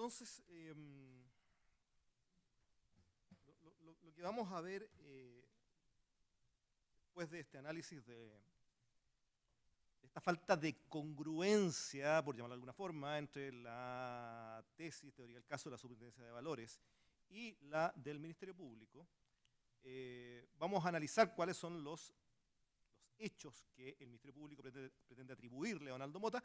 Entonces, lo que vamos a ver después de este análisis de esta falta de congruencia, por llamarlo de alguna forma, entre la tesis, teoría del caso de la Superintendencia de Valores y la del Ministerio Público, vamos a analizar cuáles son los hechos que el Ministerio Público pretende atribuirle a Donaldo Mota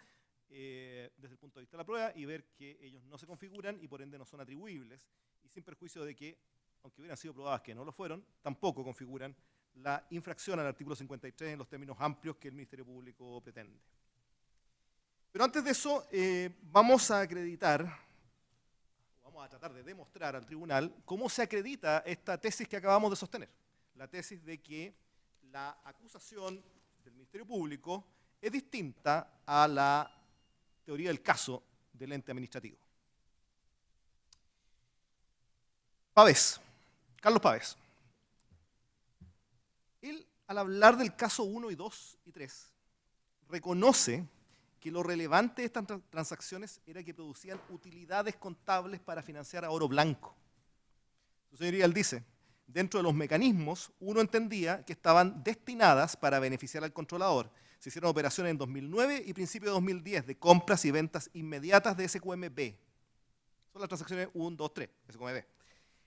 desde el punto de vista de la prueba y ver que ellos no se configuran y por ende no son atribuibles, y sin perjuicio de que, aunque hubieran sido probadas que no lo fueron, tampoco configuran la infracción al artículo 53 en los términos amplios que el Ministerio Público pretende. Pero antes de eso, vamos a tratar de demostrar al tribunal cómo se acredita esta tesis que acabamos de sostener. La tesis de que la acusación del Ministerio Público es distinta a la teoría del caso del ente administrativo. Pavés, Carlos Pavés. Él, al hablar del caso 1 y 2 y 3, reconoce que lo relevante de estas transacciones era que producían utilidades contables para financiar a oro blanco. Su señoría, él dice, dentro de los mecanismos, uno entendía que estaban destinadas para beneficiar al controlador. Se hicieron operaciones en 2009 y principio de 2010 de compras y ventas inmediatas de SQMB. Son las transacciones 1, 2, 3, SQMB.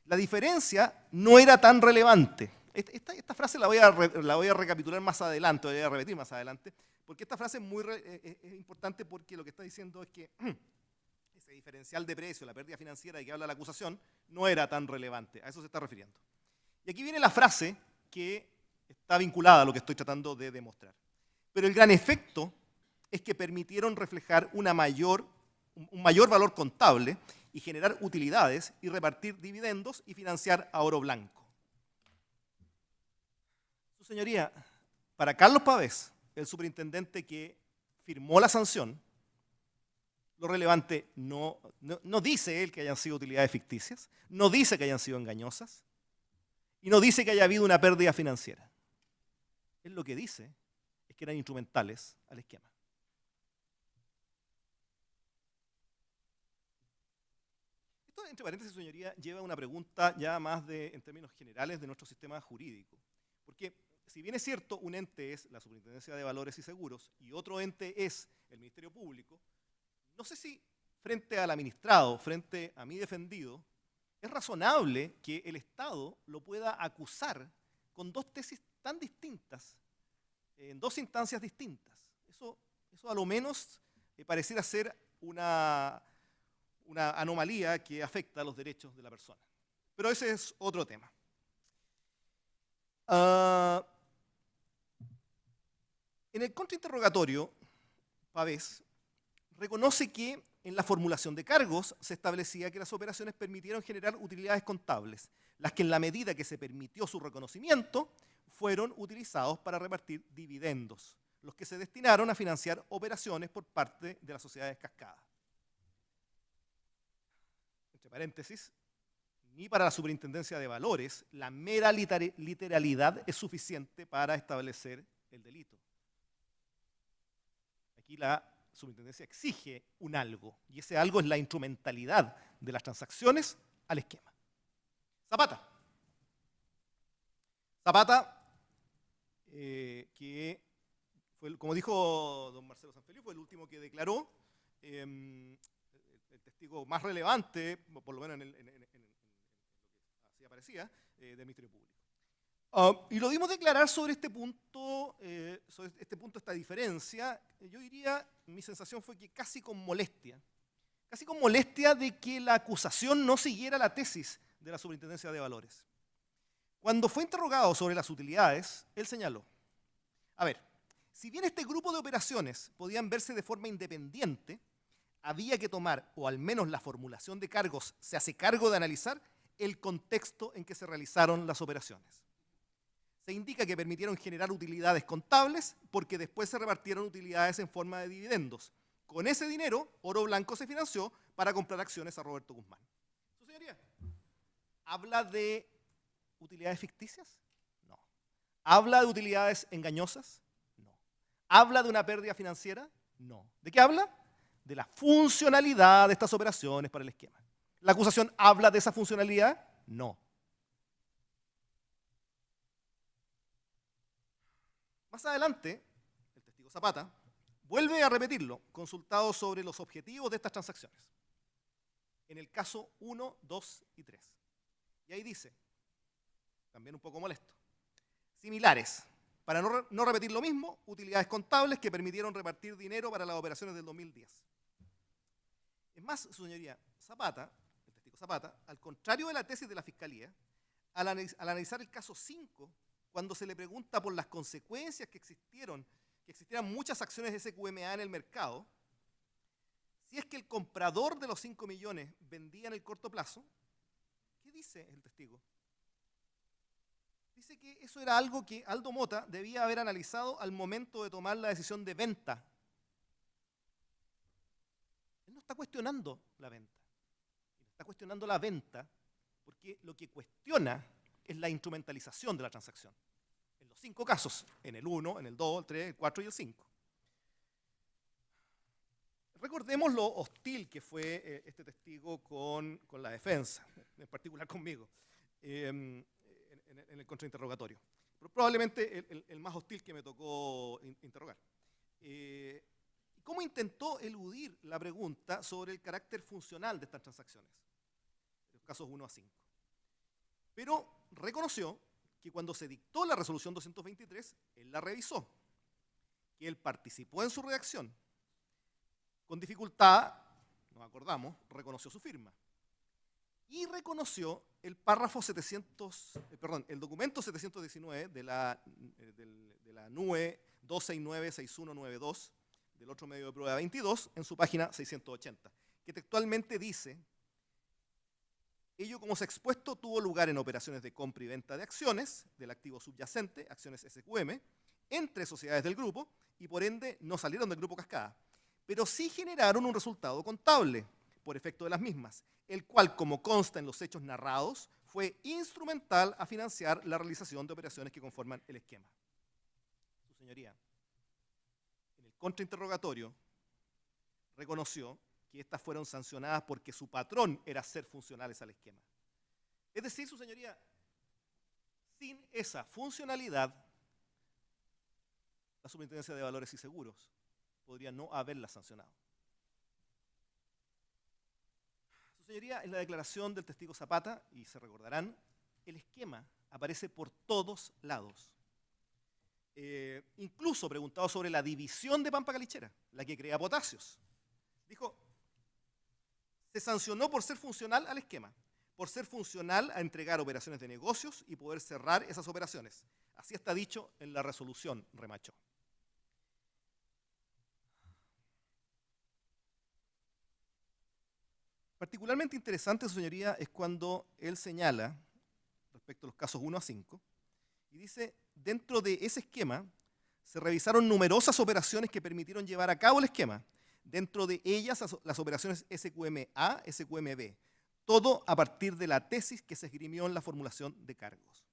La diferencia no era tan relevante. Esta frase la voy a recapitular más adelante, la voy a repetir más adelante, porque esta frase es importante porque lo que está diciendo es que ese diferencial de precio, la pérdida financiera de que habla la acusación, no era tan relevante. A eso se está refiriendo. Y aquí viene la frase que está vinculada a lo que estoy tratando de demostrar. Pero el gran efecto es que permitieron reflejar un mayor valor contable y generar utilidades y repartir dividendos y financiar a oro blanco. Su señoría, para Carlos Pavés, el superintendente que firmó la sanción, lo relevante no dice él que hayan sido utilidades ficticias, no dice que hayan sido engañosas y no dice que haya habido una pérdida financiera. Él lo que dice es que eran instrumentales al esquema. Esto, entre paréntesis, señoría, lleva a una pregunta ya más en términos generales de nuestro sistema jurídico. Porque si bien es cierto, un ente es la Superintendencia de Valores y Seguros y otro ente es el Ministerio Público, no sé si frente al administrado, frente a mi defendido, es razonable que el Estado lo pueda acusar con dos tesis tan distintas, en dos instancias distintas. Eso a lo menos pareciera ser una anomalía que afecta a los derechos de la persona. Pero ese es otro tema. En el contrainterrogatorio, Pavés reconoce que en la formulación de cargos se establecía que las operaciones permitieron generar utilidades contables, las que en la medida que se permitió su reconocimiento fueron utilizados para repartir dividendos, los que se destinaron a financiar operaciones por parte de las sociedades cascadas. Entre paréntesis, ni para la Superintendencia de Valores la mera literalidad es suficiente para establecer el delito. Aquí la Superintendencia exige un algo, y ese algo es la instrumentalidad de las transacciones al esquema. Zapata, que fue, como dijo don Marcelo Sanfeliu, fue el último que declaró, el testigo más relevante, por lo menos en lo que así aparecía, del Ministerio Público. Y lo dimos declarar sobre este punto, esta diferencia. Yo diría, mi sensación fue que casi con molestia de que la acusación no siguiera la tesis de la Superintendencia de Valores. Cuando fue interrogado sobre las utilidades, él señaló, a ver, si bien este grupo de operaciones podían verse de forma independiente, había que tomar, o al menos la formulación de cargos se hace cargo de analizar, el contexto en que se realizaron las operaciones. Se indica que permitieron generar utilidades contables porque después se repartieron utilidades en forma de dividendos. Con ese dinero, oro blanco se financió para comprar acciones a Roberto Guzmán. ¿Su señoría habla de utilidades ficticias? No. ¿Habla de utilidades engañosas? No. ¿Habla de una pérdida financiera? No. ¿De qué habla? De la funcionalidad de estas operaciones para el esquema. ¿La acusación habla de esa funcionalidad? No. Más adelante, el testigo Zapata vuelve a repetirlo, consultado sobre los objetivos de estas transacciones, en el caso 1, 2 y 3. Y ahí dice, también un poco molesto, similares, para no repetir lo mismo, utilidades contables que permitieron repartir dinero para las operaciones del 2010. Es más, su señoría, Zapata, el testigo Zapata, al contrario de la tesis de la Fiscalía, al analizar el caso 5, cuando se le pregunta por las consecuencias que existieran muchas acciones de SQMA en el mercado, si es que el comprador de los 5 millones vendía en el corto plazo, ¿qué dice el testigo? Dice que eso era algo que Aldo Mota debía haber analizado al momento de tomar la decisión de venta. Él no está cuestionando la venta. Él está cuestionando la venta porque lo que cuestiona es la instrumentalización de la transacción. En los 5 casos, en el 1, en el 2, el 3, el 4 y el 5. Recordemos lo hostil que fue este testigo con la defensa, en particular conmigo, en el contrainterrogatorio. Probablemente el más hostil que me tocó interrogar. ¿Cómo intentó eludir la pregunta sobre el carácter funcional de estas transacciones? En los casos 1 a 5. Pero reconoció que cuando se dictó la resolución 223, él la revisó, que él participó en su redacción. Con dificultad, nos acordamos, reconoció su firma. Y reconoció el párrafo el documento 719 de la NUE 269-6192, del otro medio de prueba 22, en su página 680, que textualmente dice: ello, como se ha expuesto, tuvo lugar en operaciones de compra y venta de acciones del activo subyacente, acciones SQM, entre sociedades del grupo, y por ende no salieron del grupo Cascada, pero sí generaron un resultado contable por efecto de las mismas, el cual, como consta en los hechos narrados, fue instrumental a financiar la realización de operaciones que conforman el esquema. Su señoría, en el contrainterrogatorio, reconoció que estas fueron sancionadas porque su patrón era ser funcionales al esquema. Es decir, su señoría, sin esa funcionalidad, la Superintendencia de Valores y Seguros podría no haberla sancionado. Su señoría, en la declaración del testigo Zapata, y se recordarán, el esquema aparece por todos lados. Incluso preguntado sobre la división de Pampa Calichera, la que crea Potasios. Dijo: se sancionó por ser funcional al esquema, por ser funcional a entregar operaciones de negocios y poder cerrar esas operaciones. Así está dicho en la resolución, remachó. Particularmente interesante, su señoría, es cuando él señala, respecto a los casos 1 a 5, y dice: dentro de ese esquema se revisaron numerosas operaciones que permitieron llevar a cabo el esquema, dentro de ellas las operaciones SQM-A, SQM-B, todo a partir de la tesis que se esgrimió en la formulación de cargos.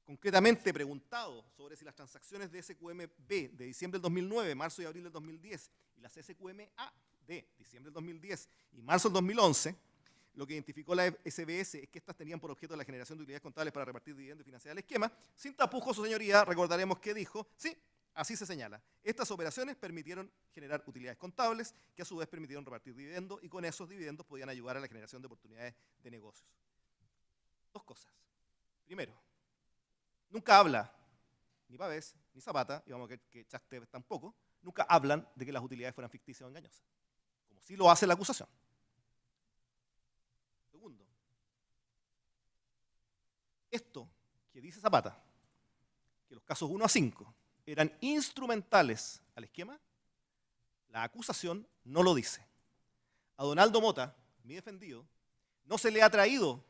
Concretamente preguntado sobre si las transacciones de SQM-B de diciembre del 2009, marzo y abril del 2010, y las SQM-A de diciembre del 2010 y marzo del 2011, lo que identificó la SBS es que estas tenían por objeto la generación de utilidades contables para repartir dividendos y financiar el esquema. Sin tapujos, su señoría, recordaremos que dijo: sí, así se señala. Estas operaciones permitieron generar utilidades contables que a su vez permitieron repartir dividendos y con esos dividendos podían ayudar a la generación de oportunidades de negocios. Dos cosas. Primero, nunca habla ni Pavés ni Zapata, y vamos a ver que Chactev tampoco, nunca hablan de que las utilidades fueran ficticias o engañosas, como sí lo hace la acusación. Segundo, esto que dice Zapata, que los casos 1 a 5 eran instrumentales al esquema, la acusación no lo dice. A don Aldo Mota, mi defendido, no se le ha traído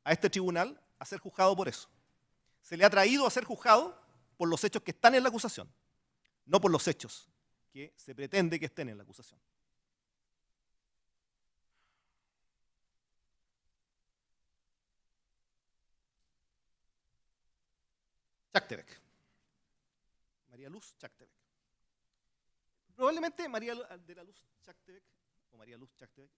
a este tribunal a ser juzgado por eso. Se le ha traído a ser juzgado por los hechos que están en la acusación, no por los hechos que se pretende que estén en la acusación. Chactevec. María Luz Chactevec. Probablemente María de la Luz Chactevec o María Luz Chachtebek,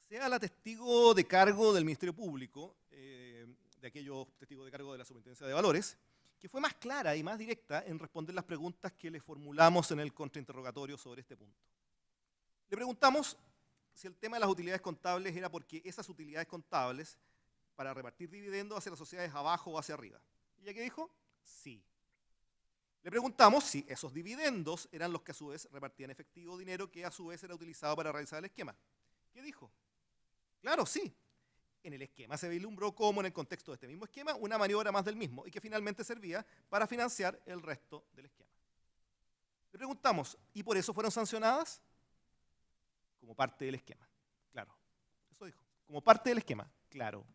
sea la testigo de cargo del Ministerio Público, de aquellos testigos de cargo de la Superintendencia de Valores, que fue más clara y más directa en responder las preguntas que le formulamos en el contrainterrogatorio sobre este punto. Le preguntamos si el tema de las utilidades contables era porque esas utilidades contables para repartir dividendos hacia las sociedades abajo o hacia arriba. ¿Y ella qué dijo? Sí. Le preguntamos si esos dividendos eran los que a su vez repartían efectivo dinero que a su vez era utilizado para realizar el esquema. ¿Qué dijo? Claro, sí. En el esquema se vislumbró como en el contexto de este mismo esquema una maniobra más del mismo y que finalmente servía para financiar el resto del esquema. Le preguntamos, ¿y por eso fueron sancionadas? Como parte del esquema. Claro. Eso dijo. Como parte del esquema. Claro.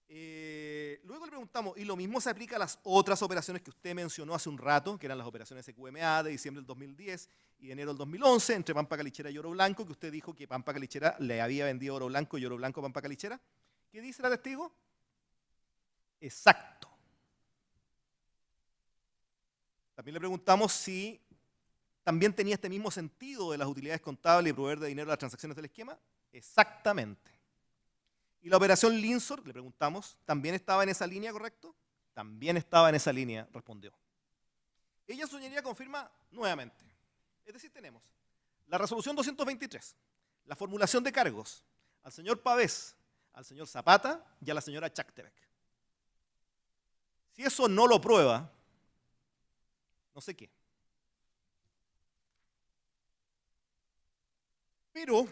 Luego le preguntamos, ¿y lo mismo se aplica a las otras operaciones que usted mencionó hace un rato, que eran las operaciones EQMA de diciembre del 2010 y de enero del 2011, entre Pampa Calichera y Oro Blanco, que usted dijo que Pampa Calichera le había vendido Oro Blanco y Oro Blanco a Pampa Calichera? ¿Qué dice la testigo? Exacto. También le preguntamos si también tenía este mismo sentido de las utilidades contables y proveer de dinero a las transacciones del esquema. Exactamente. ¿Y la operación Linsor, le preguntamos, también estaba en esa línea, correcto? También estaba en esa línea, respondió. Ella, su señoría, confirma nuevamente. Es decir, tenemos la resolución 223, la formulación de cargos al señor Pavés, al señor Zapata y a la señora Chachtebek. Si eso no lo prueba, no sé qué. Pero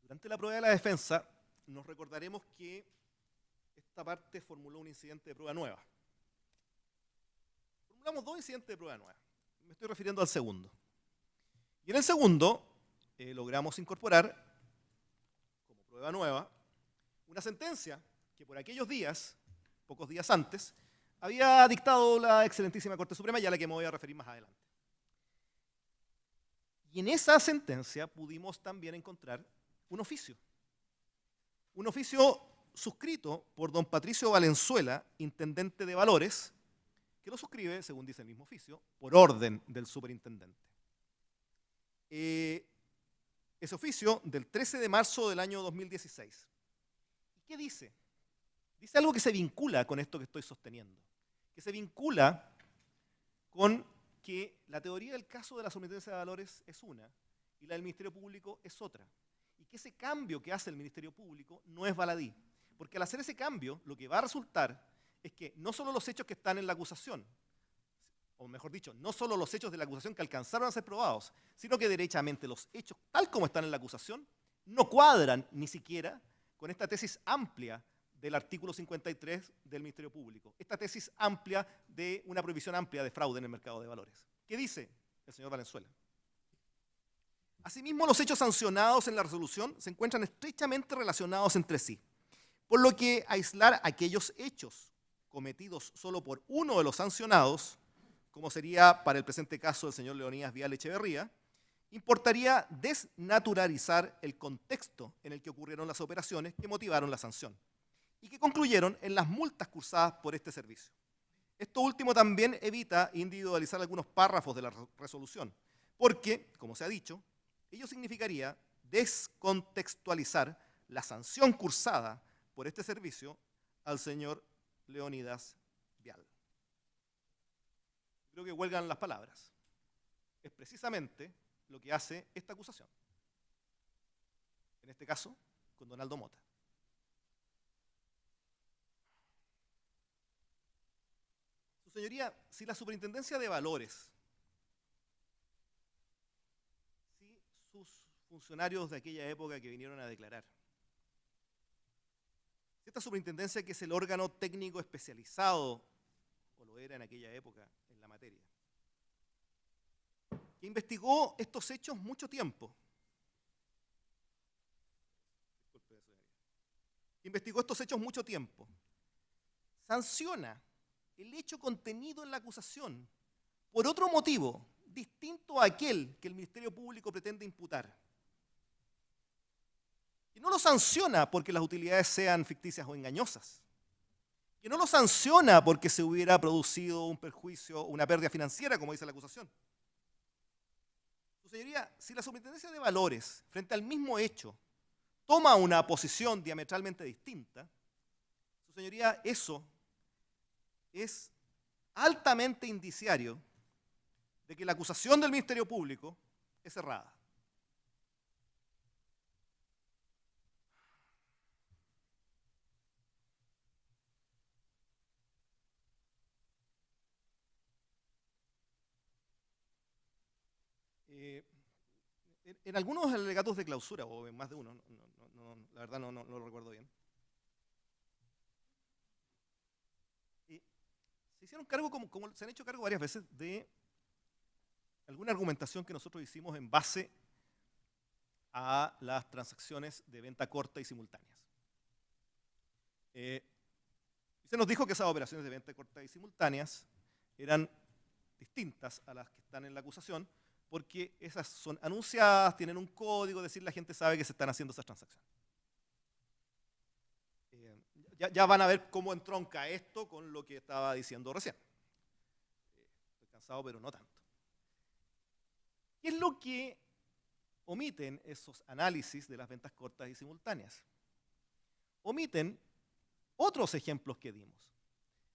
durante la prueba de la defensa, nos recordaremos que esta parte formuló un incidente de prueba nueva. Formulamos dos incidentes de prueba nueva. Me estoy refiriendo al segundo. Y en el segundo, logramos incorporar, como prueba nueva, una sentencia que por aquellos días, pocos días antes, había dictado la excelentísima Corte Suprema, y a la que me voy a referir más adelante. Y en esa sentencia pudimos también encontrar un oficio suscrito por don Patricio Valenzuela, intendente de Valores, que lo suscribe, según dice el mismo oficio, por orden del superintendente. Ese oficio del 13 de marzo del año 2016. ¿Y qué dice? Dice algo que se vincula con esto que estoy sosteniendo, que se vincula con que la teoría del caso de la Superintendencia de Valores es una y la del Ministerio Público es otra. Y que ese cambio que hace el Ministerio Público no es baladí. Porque al hacer ese cambio, lo que va a resultar es que no solo los hechos que están en la acusación, o mejor dicho, no solo los hechos de la acusación que alcanzaron a ser probados, sino que derechamente los hechos tal como están en la acusación no cuadran ni siquiera con esta tesis amplia del artículo 53 del Ministerio Público. Esta tesis amplia de una prohibición amplia de fraude en el mercado de valores. ¿Qué dice el señor Valenzuela? Asimismo, los hechos sancionados en la resolución se encuentran estrechamente relacionados entre sí, por lo que aislar aquellos hechos cometidos solo por uno de los sancionados, como sería para el presente caso del señor Leonidas Vial Echeverría, importaría desnaturalizar el contexto en el que ocurrieron las operaciones que motivaron la sanción y que concluyeron en las multas cursadas por este servicio. Esto último también evita individualizar algunos párrafos de la resolución, porque, como se ha dicho, ello significaría descontextualizar la sanción cursada por este servicio al señor Leonidas Vial. Creo que huelgan las palabras. Es precisamente lo que hace esta acusación. En este caso, con Donaldo Mota. Su señoría, si la Superintendencia de Valores, si sus funcionarios de aquella época que vinieron a declarar, si esta superintendencia, que es el órgano técnico especializado, o lo era en aquella época, en la materia, que investigó estos hechos mucho tiempo, sanciona el hecho contenido en la acusación por otro motivo distinto a aquel que el Ministerio Público pretende imputar. Y no lo sanciona porque las utilidades sean ficticias o engañosas. que no lo sanciona porque se hubiera producido un perjuicio, una pérdida financiera, como dice la acusación. Su señoría, si la Superintendencia de Valores, frente al mismo hecho, toma una posición diametralmente distinta, su señoría, eso es altamente indiciario de que la acusación del Ministerio Público es errada. En algunos alegatos de clausura, o en más de uno, la verdad no lo recuerdo bien, se hicieron cargo, como se han hecho cargo varias veces, de alguna argumentación que nosotros hicimos en base a las transacciones de venta corta y simultáneas. Se nos dijo que esas operaciones de venta corta y simultáneas eran distintas a las que están en la acusación, porque esas son anunciadas, tienen un código, es decir, la gente sabe que se están haciendo esas transacciones. Ya van a ver cómo entronca esto con lo que estaba diciendo recién. Estoy cansado, pero no tanto. ¿Qué es lo que omiten esos análisis de las ventas cortas y simultáneas? Omiten otros ejemplos que dimos.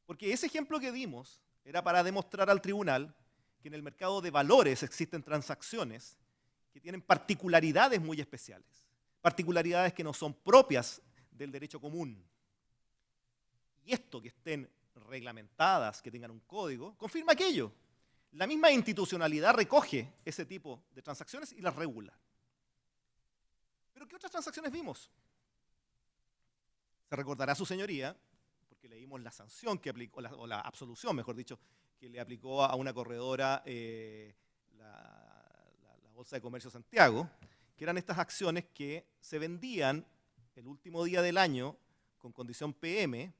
Porque ese ejemplo que dimos era para demostrar al tribunal que en el mercado de valores existen transacciones que tienen particularidades muy especiales, particularidades que no son propias del derecho común. Y esto, que estén reglamentadas, que tengan un código, confirma aquello. La misma institucionalidad recoge ese tipo de transacciones y las regula. ¿Pero qué otras transacciones vimos? Se recordará su señoría, porque leímos la sanción que aplicó, o la absolución, mejor dicho, que le aplicó a una corredora la Bolsa de Comercio de Santiago, que eran estas acciones que se vendían el último día del año con condición PM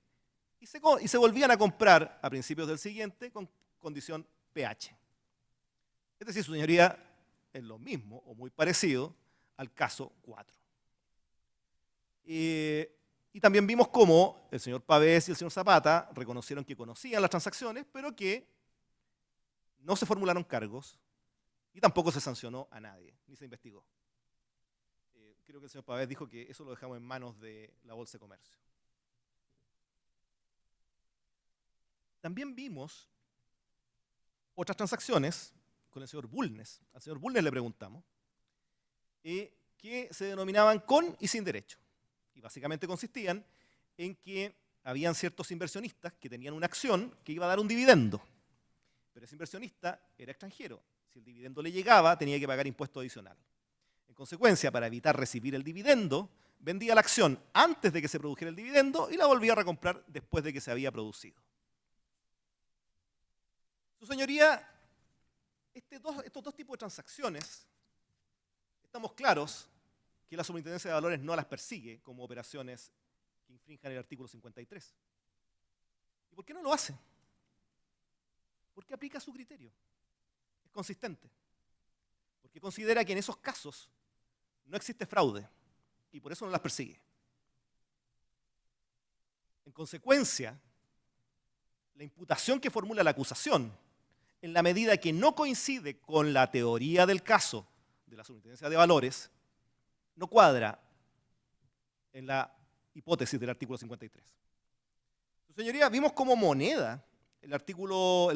y se volvían a comprar a principios del siguiente con condición PH. Es decir, su señoría, es lo mismo o muy parecido al caso 4. Y también vimos cómo el señor Pavés y el señor Zapata reconocieron que conocían las transacciones, pero que no se formularon cargos y tampoco se sancionó a nadie, ni se investigó. Creo que el señor Pavés dijo que eso lo dejamos en manos de la Bolsa de Comercio. También vimos otras transacciones con el señor Bulnes. Al señor Bulnes le preguntamos, que se denominaban con y sin derecho. Y básicamente consistían en que habían ciertos inversionistas que tenían una acción que iba a dar un dividendo. Pero ese inversionista era extranjero. Si el dividendo le llegaba, tenía que pagar impuesto adicional. En consecuencia, para evitar recibir el dividendo, vendía la acción antes de que se produjera el dividendo y la volvía a recomprar después de que se había producido. Su señoría, estos dos tipos de transacciones, estamos claros que la Superintendencia de Valores no las persigue como operaciones que infrinjan el artículo 53. ¿Y por qué no lo hace? Porque aplica su criterio. Es consistente. Porque considera que en esos casos no existe fraude y por eso no las persigue. En consecuencia, la imputación que formula la acusación, en la medida que no coincide con la teoría del caso de la Superintendencia de Valores, no cuadra en la hipótesis del artículo 53. Su señoría, vimos como moneda el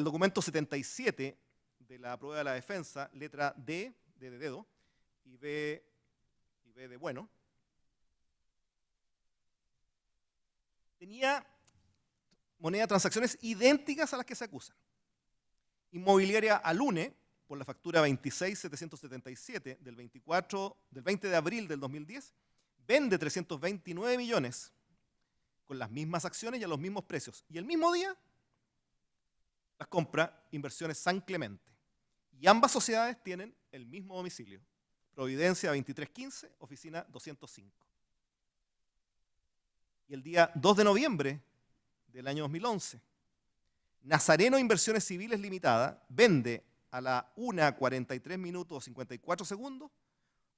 documento 77 de la prueba de la defensa, letra D, D de dedo, y B de bueno. Tenía moneda de transacciones idénticas a las que se acusan. Inmobiliaria Alune, por la factura 26777 del 20 de abril del 2010, vende 329 millones con las mismas acciones y a los mismos precios. Y el mismo día las compra Inversiones San Clemente. Y ambas sociedades tienen el mismo domicilio. Providencia 2315, oficina 205. Y el día 2 de noviembre del año 2011, Nazareno Inversiones Civiles Limitada vende a la 1:43 minutos 54 segundos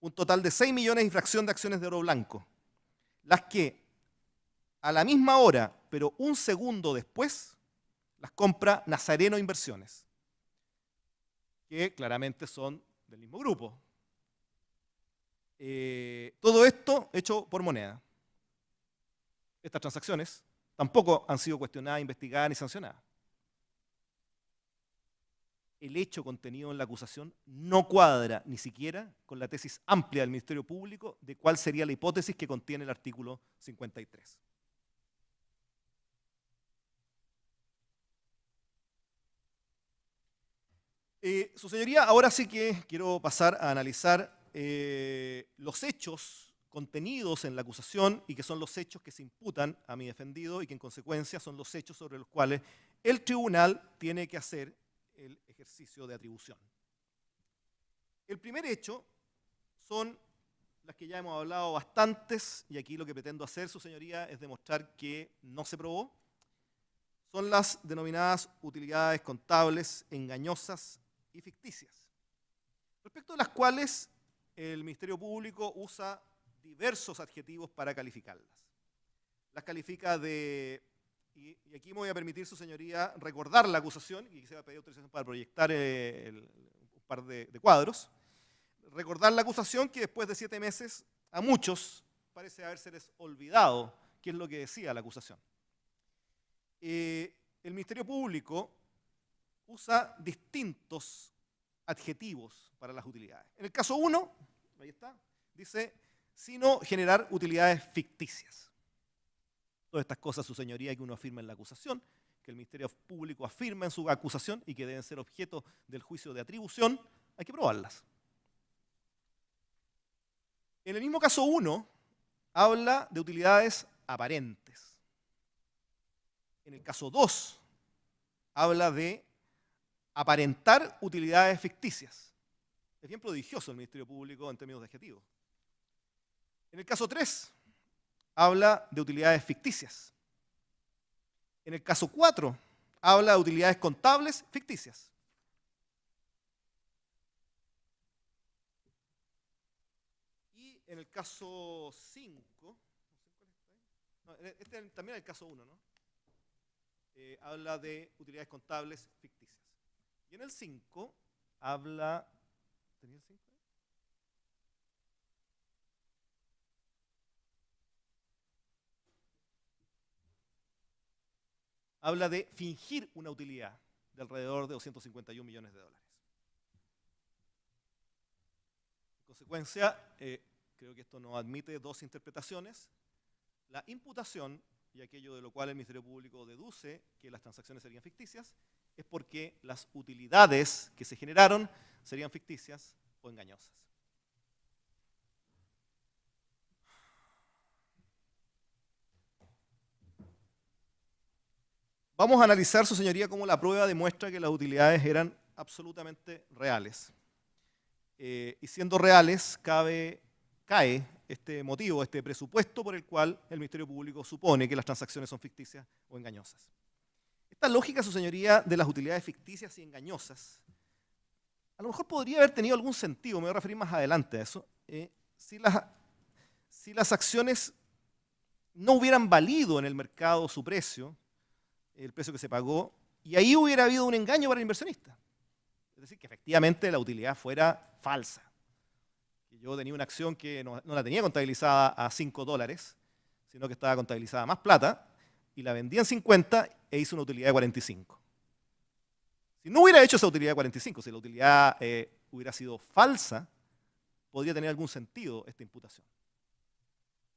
un total de 6 millones y fracción de acciones de oro blanco, las que a la misma hora pero un segundo después las compra Nazareno Inversiones, que claramente son del mismo grupo. Todo esto hecho por moneda. Estas transacciones tampoco han sido cuestionadas, investigadas ni sancionadas. El hecho contenido en la acusación no cuadra ni siquiera con la tesis amplia del Ministerio Público de cuál sería la hipótesis que contiene el artículo 53. Su señoría, ahora sí que quiero pasar a analizar los hechos contenidos en la acusación y que son los hechos que se imputan a mi defendido y que en consecuencia son los hechos sobre los cuales el tribunal tiene que hacer el ejercicio de atribución. El primer hecho son las que ya hemos hablado bastantes, y aquí lo que pretendo hacer, su señoría, es demostrar que no se probó. Son las denominadas utilidades contables engañosas y ficticias, respecto de las cuales el Ministerio Público usa diversos adjetivos para calificarlas. Las califica de, y aquí me voy a permitir, su señoría, recordar la acusación, y quisiera pedir autorización para proyectar un par de cuadros. Recordar la acusación que después de 7 meses a muchos parece habérseles olvidado qué es lo que decía la acusación. El Ministerio Público usa distintos adjetivos para las utilidades. En el caso 1, ahí está, dice, sino generar utilidades ficticias. Todas estas cosas, su señoría, que uno afirma en la acusación, que el Ministerio Público afirma en su acusación y que deben ser objeto del juicio de atribución, hay que probarlas. En el mismo caso 1, habla de utilidades aparentes. En el caso 2, habla de aparentar utilidades ficticias. Es bien prodigioso el Ministerio Público en términos de adjetivos. En el caso 3, habla de utilidades ficticias. En el caso 4, habla de utilidades contables ficticias. Y en el caso 5, también el caso 1, ¿no? Habla de utilidades contables ficticias. Y en el 5 habla... ¿Tenía el 5? Habla de fingir una utilidad de alrededor de 251 millones de dólares. En consecuencia, creo que esto no admite dos interpretaciones. La imputación, y aquello de lo cual el Ministerio Público deduce que las transacciones serían ficticias, es porque las utilidades que se generaron serían ficticias o engañosas. Vamos a analizar, su señoría, cómo la prueba demuestra que las utilidades eran absolutamente reales. Y siendo reales, cae este motivo, este presupuesto por el cual el Ministerio Público supone que las transacciones son ficticias o engañosas. Esta lógica, su señoría, de las utilidades ficticias y engañosas, a lo mejor podría haber tenido algún sentido, me voy a referir más adelante a eso, si las acciones no hubieran valido en el mercado su precio, el precio que se pagó, y ahí hubiera habido un engaño para el inversionista. Es decir, que efectivamente la utilidad fuera falsa. Yo tenía una acción que no la tenía contabilizada a $5, sino que estaba contabilizada a más plata, y la vendí en 50 e hice una utilidad de 45. Si no hubiera hecho esa utilidad de 45, si la utilidad hubiera sido falsa, podría tener algún sentido esta imputación.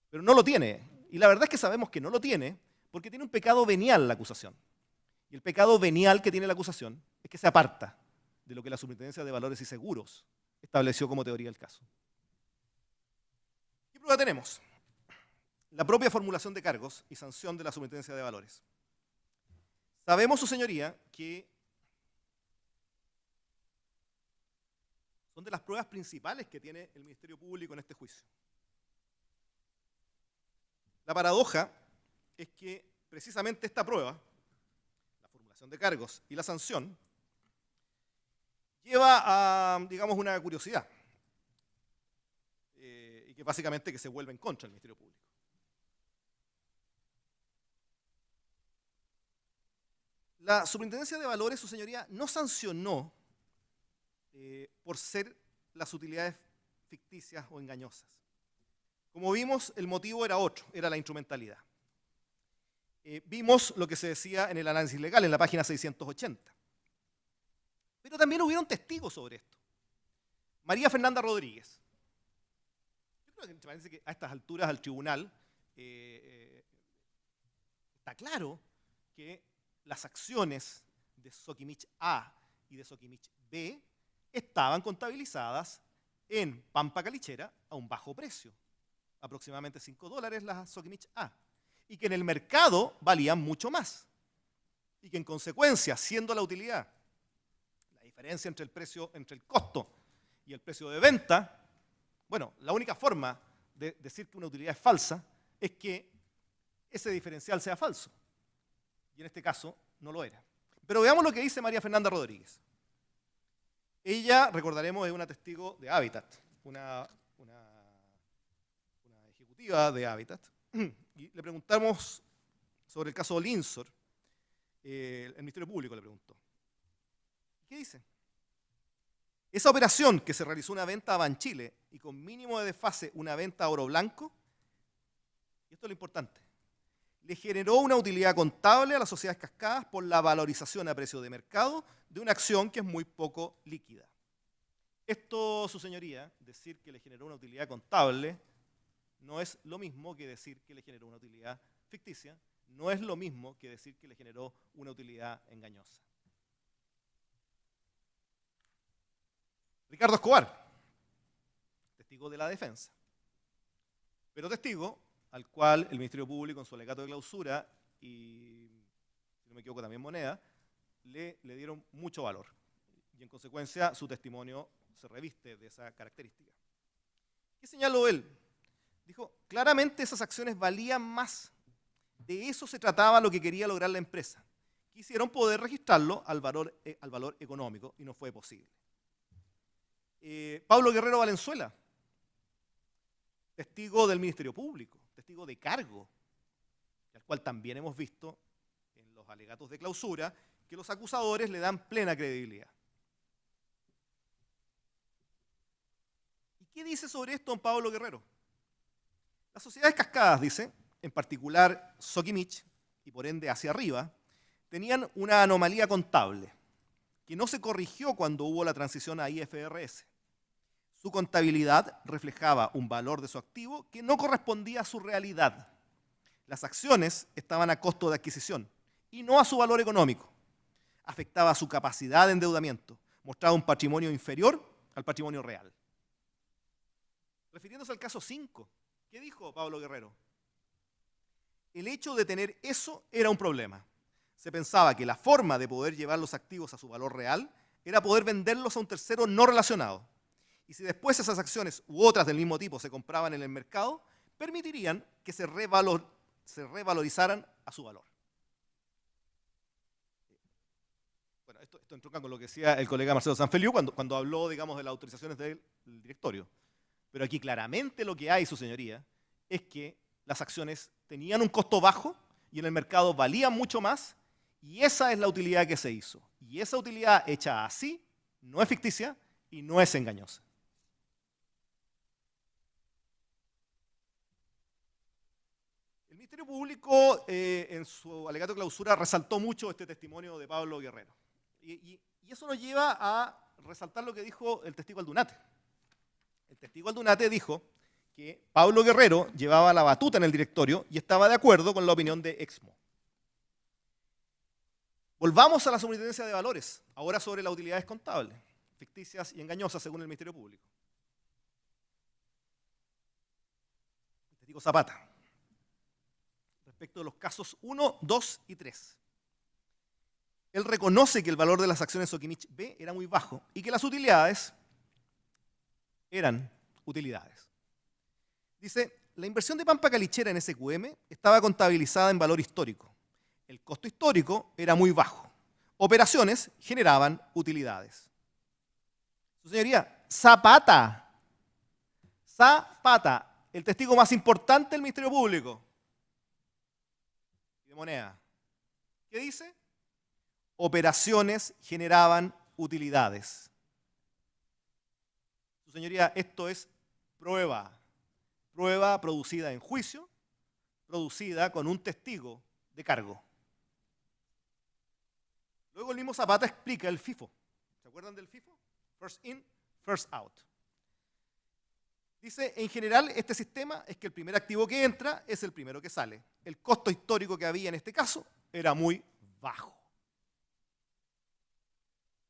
Pero no lo tiene. Y la verdad es que sabemos que no lo tiene porque tiene un pecado venial la acusación. Y el pecado venial que tiene la acusación es que se aparta de lo que la Superintendencia de Valores y Seguros estableció como teoría del caso. ¿Qué prueba tenemos? La propia formulación de cargos y sanción de la Superintendencia de Valores. Sabemos, su señoría, que son de las pruebas principales que tiene el Ministerio Público en este juicio. La paradoja es que precisamente esta prueba, la formulación de cargos y la sanción, lleva a, digamos, una curiosidad, y que básicamente que se vuelve en contra del Ministerio Público. La Superintendencia de Valores, su señoría, no sancionó por ser las utilidades ficticias o engañosas. Como vimos, el motivo era otro, era la instrumentalidad. Vimos lo que se decía en el análisis legal, en la página 680. Pero también hubieron testigos sobre esto. María Fernanda Rodríguez. Yo creo que me parece que a estas alturas al tribunal está claro que las acciones de Sokimich A y de Sokimich B estaban contabilizadas en Pampa Calichera a un bajo precio, aproximadamente $5 las Sokimich A, y que en el mercado valían mucho más, y que en consecuencia, siendo la utilidad, la diferencia entre el precio, entre el costo y el precio de venta, bueno, la única forma de decir que una utilidad es falsa es que ese diferencial sea falso, y en este caso no lo era. Pero veamos lo que dice María Fernanda Rodríguez. Ella, recordaremos, es una testigo de Habitat, una ejecutiva de Habitat, y le preguntamos sobre el caso Linsor, el Ministerio Público le preguntó. ¿Qué dice? Esa operación que se realizó una venta a Banchile y con mínimo de desfase una venta a oro blanco, y esto es lo importante, le generó una utilidad contable a las sociedades cascadas por la valorización a precio de mercado de una acción que es muy poco líquida. Esto, su señoría, decir que le generó una utilidad contable no es lo mismo que decir que le generó una utilidad ficticia, no es lo mismo que decir que le generó una utilidad engañosa. Ricardo Escobar, testigo de la defensa, pero testigo al cual el Ministerio Público en su alegato de clausura y, si no me equivoco, también Moneda, le dieron mucho valor. Y en consecuencia su testimonio se reviste de esa característica. ¿Qué señaló él? Dijo, claramente esas acciones valían más. De eso se trataba lo que quería lograr la empresa. Quisieron poder registrarlo al valor económico y no fue posible. Pablo Guerrero Valenzuela, testigo del Ministerio Público, testigo de cargo, al cual también hemos visto en los alegatos de clausura que los acusadores le dan plena credibilidad. ¿Y qué dice sobre esto don Pablo Guerrero? Las sociedades cascadas, dice, en particular Sokimich, y por ende hacia arriba, tenían una anomalía contable que no se corrigió cuando hubo la transición a IFRS. Su contabilidad reflejaba un valor de su activo que no correspondía a su realidad. Las acciones estaban a costo de adquisición y no a su valor económico. Afectaba su capacidad de endeudamiento, mostraba un patrimonio inferior al patrimonio real. Refiriéndose al caso 5, ¿qué dijo Pablo Guerrero? El hecho de tener eso era un problema. Se pensaba que la forma de poder llevar los activos a su valor real era poder venderlos a un tercero no relacionado. Y si después esas acciones u otras del mismo tipo se compraban en el mercado, permitirían que se revalorizaran a su valor. Bueno, esto entronca con lo que decía el colega Marcelo Sanfeliu cuando habló, digamos, de las autorizaciones del directorio. Pero aquí claramente lo que hay, su señoría, es que las acciones tenían un costo bajo y en el mercado valían mucho más, y esa es la utilidad que se hizo. Y esa utilidad hecha así no es ficticia y no es engañosa. El Ministerio Público, en su alegato de clausura, resaltó mucho este testimonio de Pablo Guerrero. Y eso nos lleva a resaltar lo que dijo el testigo Aldunate. El testigo Aldunate dijo que Pablo Guerrero llevaba la batuta en el directorio y estaba de acuerdo con la opinión de Exmo. Volvamos a la Superintendencia de Valores, ahora sobre las utilidades contables, ficticias y engañosas según el Ministerio Público. El testigo Zapata, respecto de los casos 1, 2 y 3. Él reconoce que el valor de las acciones Sokimich B era muy bajo y que las utilidades eran utilidades. Dice, la inversión de Pampa Calichera en SQM estaba contabilizada en valor histórico. El costo histórico era muy bajo. Operaciones generaban utilidades. Su señoría, Zapata, el testigo más importante del Ministerio Público y de Moneda. ¿Qué dice? operaciones generaban utilidades. Su señoría, esto es prueba producida en juicio, producida con un testigo de cargo. Luego el mismo Zapata explica el FIFO. ¿Se acuerdan del FIFO? First in, first out. Dice, en general, este sistema es que el primer activo que entra es el primero que sale. El costo histórico que había en este caso era muy bajo.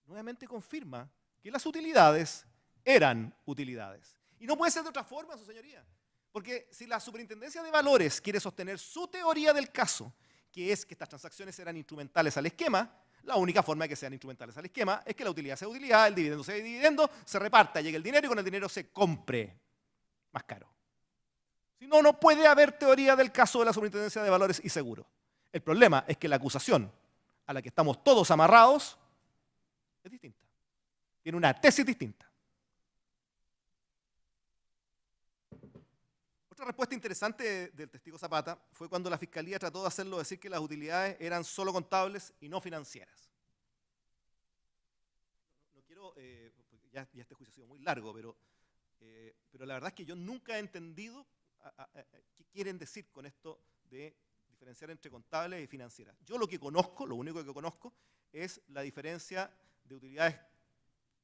Nuevamente confirma que las utilidades eran utilidades. Y no puede ser de otra forma, su señoría. Porque si la Superintendencia de Valores quiere sostener su teoría del caso, que es que estas transacciones eran instrumentales al esquema, la única forma de que sean instrumentales al esquema es que la utilidad sea utilidad, el dividendo sea dividendo, se reparta, llegue el dinero y con el dinero se compre más caro. Si no, no puede haber teoría del caso de la Superintendencia de Valores y Seguros. El problema es que la acusación a la que estamos todos amarrados es distinta. Tiene una tesis distinta. Otra respuesta interesante del testigo Zapata fue cuando la Fiscalía trató de hacerlo decir que las utilidades eran solo contables y no financieras. No quiero, porque ya este juicio ha sido muy largo, pero la verdad es que yo nunca he entendido qué quieren decir con esto de diferenciar entre contables y financieras. Yo lo que conozco, lo único que conozco, es la diferencia de utilidades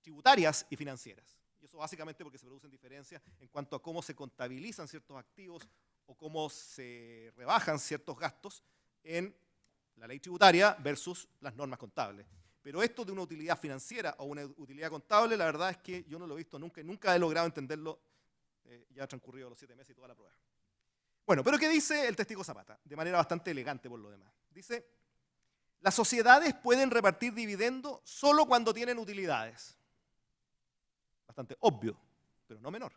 tributarias y financieras. Y eso básicamente porque se producen diferencias en cuanto a cómo se contabilizan ciertos activos o cómo se rebajan ciertos gastos en la ley tributaria versus las normas contables. Pero esto de una utilidad financiera o una utilidad contable, la verdad es que yo no lo he visto nunca y nunca he logrado entenderlo. Ya han transcurrido los 7 meses y toda la prueba. Bueno, pero ¿qué dice el testigo Zapata? De manera bastante elegante por lo demás. Dice, las sociedades pueden repartir dividendo solo cuando tienen utilidades. Bastante obvio, pero no menor.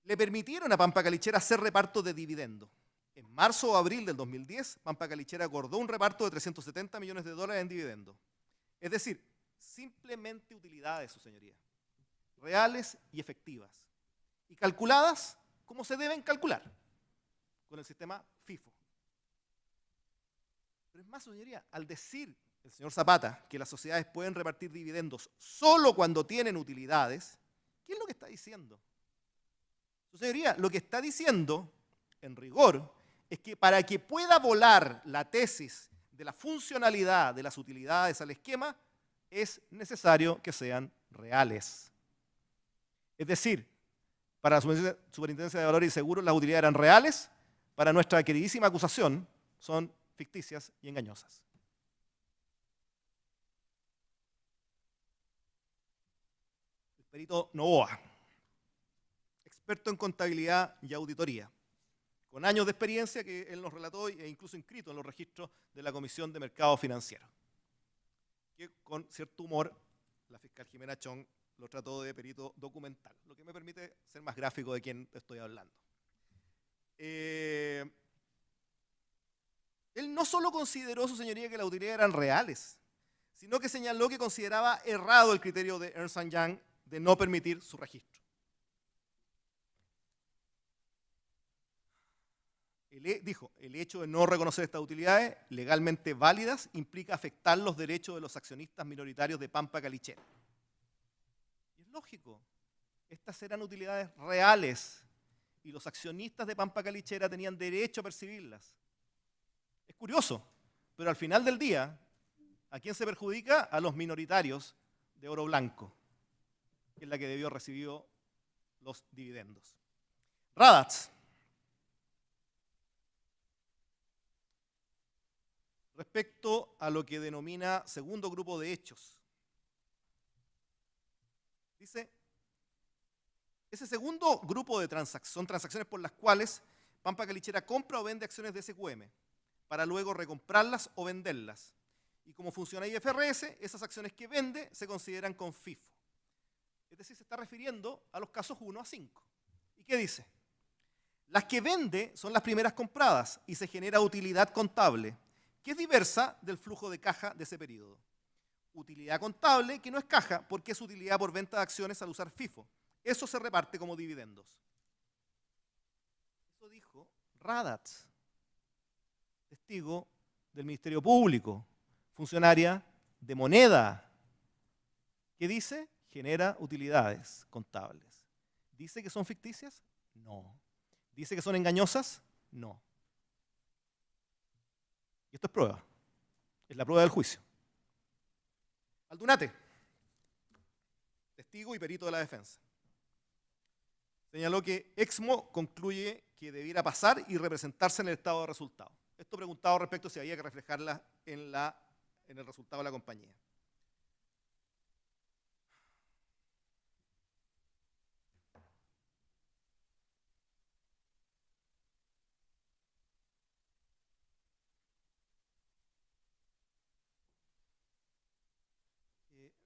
Le permitieron a Pampa Calichera hacer reparto de dividendo. En marzo o abril del 2010, Pampa Calichera acordó un reparto de $370 millones en dividendo. Es decir, simplemente utilidades, su señoría, reales y efectivas, y calculadas como se deben calcular, con el sistema FIFO. Pero es más, su señoría, al decir el señor Zapata que las sociedades pueden repartir dividendos solo cuando tienen utilidades, ¿qué es lo que está diciendo? Su señoría, lo que está diciendo, en rigor, es que para que pueda volar la tesis de la funcionalidad de las utilidades al esquema, es necesario que sean reales. Es decir, para la Superintendencia de Valores y Seguros las utilidades eran reales, para nuestra queridísima acusación son ficticias y engañosas. El perito Novoa, experto en contabilidad y auditoría, con años de experiencia que él nos relató e incluso inscrito en los registros de la Comisión de Mercado Financiero, que con cierto humor la fiscal Jimena Chong lo trató de perito documental, lo que me permite ser más gráfico de quién estoy hablando. Él no solo consideró, su señoría, que las utilidades eran reales, sino que señaló que consideraba errado el criterio de Ernst & Young de no permitir su registro. Dijo, el hecho de no reconocer estas utilidades legalmente válidas implica afectar los derechos de los accionistas minoritarios de Pampa Calichera. Y es lógico, estas eran utilidades reales y los accionistas de Pampa Calichera tenían derecho a percibirlas. Es curioso, pero al final del día, ¿a quién se perjudica? A los minoritarios de Oro Blanco, que es la que debió recibir los dividendos. Radatz. Respecto a lo que denomina segundo grupo de hechos. Dice, ese segundo grupo de transacciones son transacciones por las cuales Pampa Calichera compra o vende acciones de SQM para luego recomprarlas o venderlas. Y como funciona IFRS, esas acciones que vende se consideran con FIFO. Es decir, se está refiriendo a los casos 1 a 5. ¿Y qué dice? Las que vende son las primeras compradas y se genera utilidad contable, que es diversa del flujo de caja de ese periodo. Utilidad contable que no es caja porque es utilidad por venta de acciones al usar FIFO. Eso se reparte como dividendos. Eso dijo Radatz, testigo del Ministerio Público, funcionaria de moneda. ¿Qué dice? Genera utilidades contables. ¿Dice que son ficticias? No. ¿Dice que son engañosas? No. Y esto es prueba. Es la prueba del juicio. Aldunate, testigo y perito de la defensa, señaló que Exmo concluye que debiera pasar y representarse en el estado de resultado. Esto preguntado respecto a si había que reflejarla en el resultado de la compañía.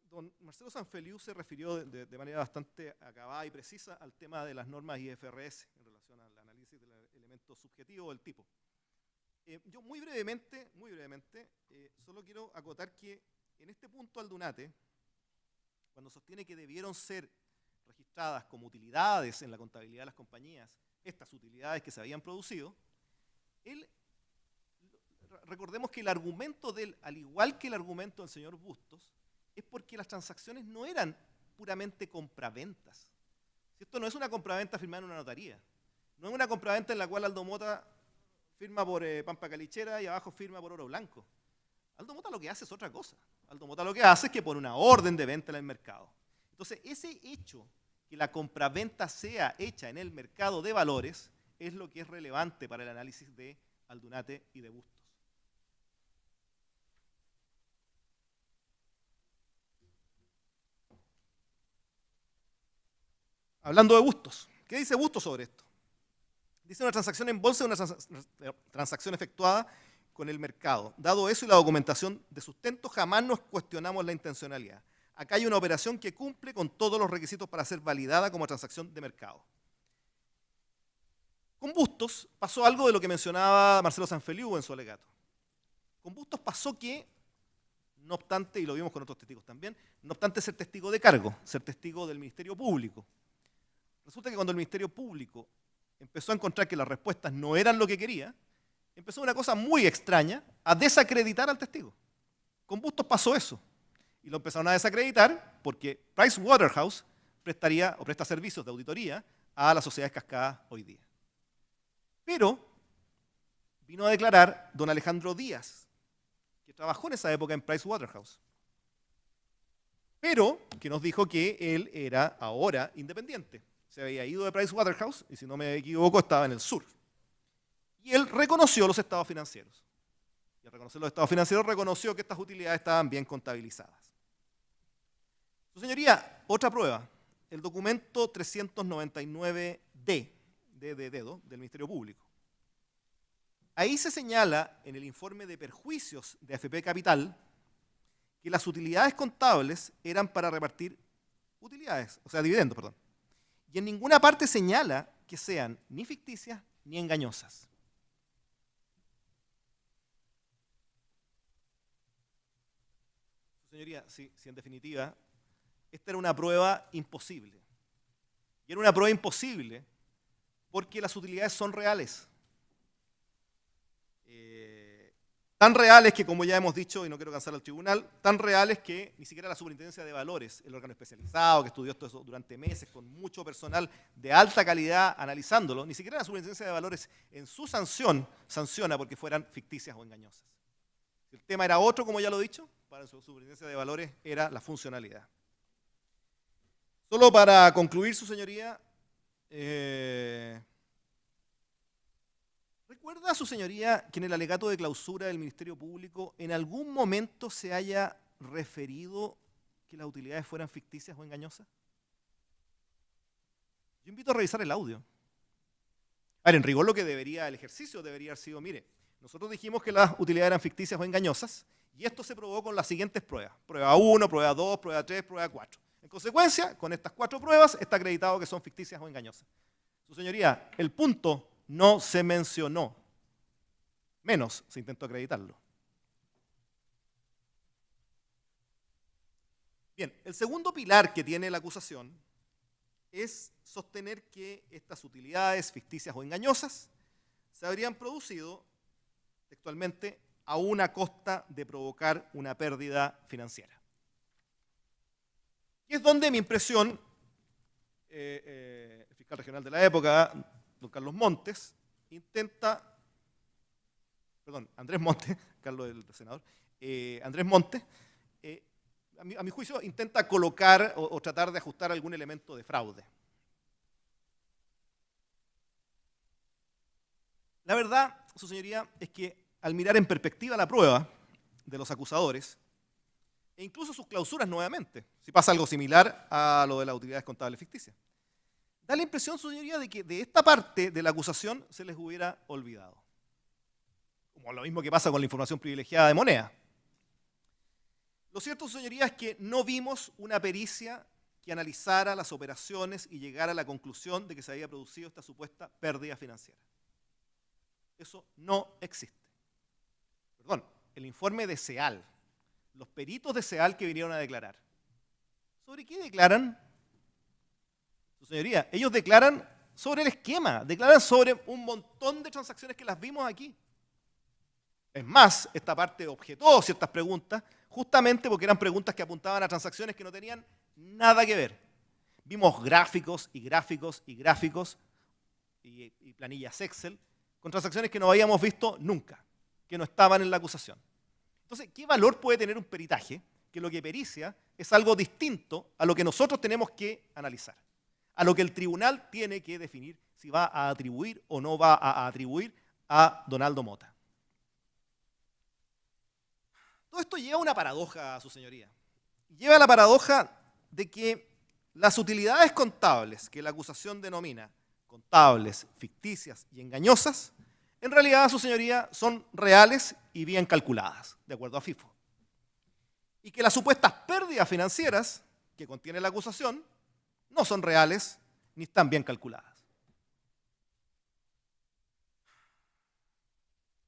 Don Marcelo Sanfeliu se refirió de manera bastante acabada y precisa al tema de las normas IFRS en relación al análisis del elemento subjetivo del tipo. Yo muy brevemente, solo quiero acotar que en este punto Aldunate, cuando sostiene que debieron ser registradas como utilidades en la contabilidad de las compañías, estas utilidades que se habían producido, recordemos que el argumento de él, al igual que el argumento del señor Bustos, es porque las transacciones no eran puramente compraventas. Esto no es una compraventa firmada en una notaría. No es una compraventa en la cual Aldo Mota firma por Pampa Calichera y abajo firma por Oro Blanco. Aldo Mota lo que hace es otra cosa. Aldo Mota lo que hace es que pone una orden de venta en el mercado. Entonces, ese hecho, que la compraventa sea hecha en el mercado de valores, es lo que es relevante para el análisis de Aldunate y de Bustos. Hablando de Bustos, ¿qué dice Bustos sobre esto? Dice: una transacción en bolsa es una transacción efectuada con el mercado. Dado eso y la documentación de sustento, jamás nos cuestionamos la intencionalidad. Acá hay una operación que cumple con todos los requisitos para ser validada como transacción de mercado. Con Bustos pasó algo de lo que mencionaba Marcelo Sanfeliu en su alegato. Con Bustos pasó que, no obstante, y lo vimos con otros testigos también, no obstante ser testigo de cargo, ser testigo del Ministerio Público, resulta que cuando el Ministerio Público empezó a encontrar que las respuestas no eran lo que quería, empezó una cosa muy extraña, a desacreditar al testigo. Con Bustos pasó eso. Y lo empezaron a desacreditar porque Pricewaterhouse prestaría o presta servicios de auditoría a las sociedades cascadas hoy día. Pero vino a declarar don Alejandro Díaz, que trabajó en esa época en Pricewaterhouse, pero que nos dijo que él era ahora independiente. Se había ido de Pricewaterhouse y, si no me equivoco, estaba en el sur. Y él reconoció los estados financieros. Y al reconocer los estados financieros, reconoció que estas utilidades estaban bien contabilizadas. Su señoría, otra prueba, el documento 399D, de dedo, del Ministerio Público. Ahí se señala, en el informe de perjuicios de AFP Capital, que las utilidades contables eran para repartir utilidades, o sea, dividendos, perdón. Y en ninguna parte señala que sean ni ficticias ni engañosas. Señoría, sí, en definitiva, esta era una prueba imposible. Y era una prueba imposible porque las utilidades son reales. Tan reales que, como ya hemos dicho, y no quiero cansar al tribunal, tan reales que ni siquiera la Superintendencia de Valores, el órgano especializado que estudió esto durante meses con mucho personal de alta calidad analizándolo, ni siquiera la Superintendencia de Valores en su sanción sanciona porque fueran ficticias o engañosas. El tema era otro, como ya lo he dicho, para su Superintendencia de Valores era la funcionalidad. Solo para concluir, su señoría, ¿recuerda su señoría que en el alegato de clausura del Ministerio Público en algún momento se haya referido que las utilidades fueran ficticias o engañosas? Yo invito a revisar el audio. A ver, en rigor lo que el ejercicio debería haber sido: mire, nosotros dijimos que las utilidades eran ficticias o engañosas y esto se probó con las siguientes pruebas. Prueba 1, prueba 2, prueba 3, prueba 4. En consecuencia, con estas 4 pruebas está acreditado que son ficticias o engañosas. Su señoría, el punto no se mencionó, menos se intentó acreditarlo. Bien, el segundo pilar que tiene la acusación es sostener que estas utilidades ficticias o engañosas se habrían producido textualmente aún a costa de provocar una pérdida financiera. Y es donde mi impresión, el fiscal regional de la época, don Carlos Montes, Andrés Montes, Carlos el senador, Andrés Montes, a mi juicio intenta colocar o tratar de ajustar algún elemento de fraude. La verdad, su señoría, es que al mirar en perspectiva la prueba de los acusadores, e incluso sus clausuras nuevamente, si pasa algo similar a lo de las utilidades contables ficticias, da la impresión, su señoría, de que de esta parte de la acusación se les hubiera olvidado. Como lo mismo que pasa con la información privilegiada de moneda. Lo cierto, su señoría, es que no vimos una pericia que analizara las operaciones y llegara a la conclusión de que se había producido esta supuesta pérdida financiera. Eso no existe. Perdón, el informe de SEAL, los peritos de SEAL que vinieron a declarar. ¿Sobre qué declaran? Su señoría, ellos declaran sobre el esquema, declaran sobre un montón de transacciones que las vimos aquí. Es más, esta parte objetó ciertas preguntas, justamente porque eran preguntas que apuntaban a transacciones que no tenían nada que ver. Vimos gráficos y gráficos y gráficos y planillas Excel con transacciones que no habíamos visto nunca, que no estaban en la acusación. Entonces, ¿qué valor puede tener un peritaje que lo que pericia es algo distinto a lo que nosotros tenemos que analizar? A lo que el tribunal tiene que definir si va a atribuir o no va a atribuir a Donaldo Mota. Todo esto lleva a una paradoja, su señoría. Lleva a la paradoja de que las utilidades contables que la acusación denomina contables, ficticias y engañosas, en realidad, su señoría, son reales y bien calculadas, de acuerdo a FIFO. Y que las supuestas pérdidas financieras que contiene la acusación no son reales ni están bien calculadas.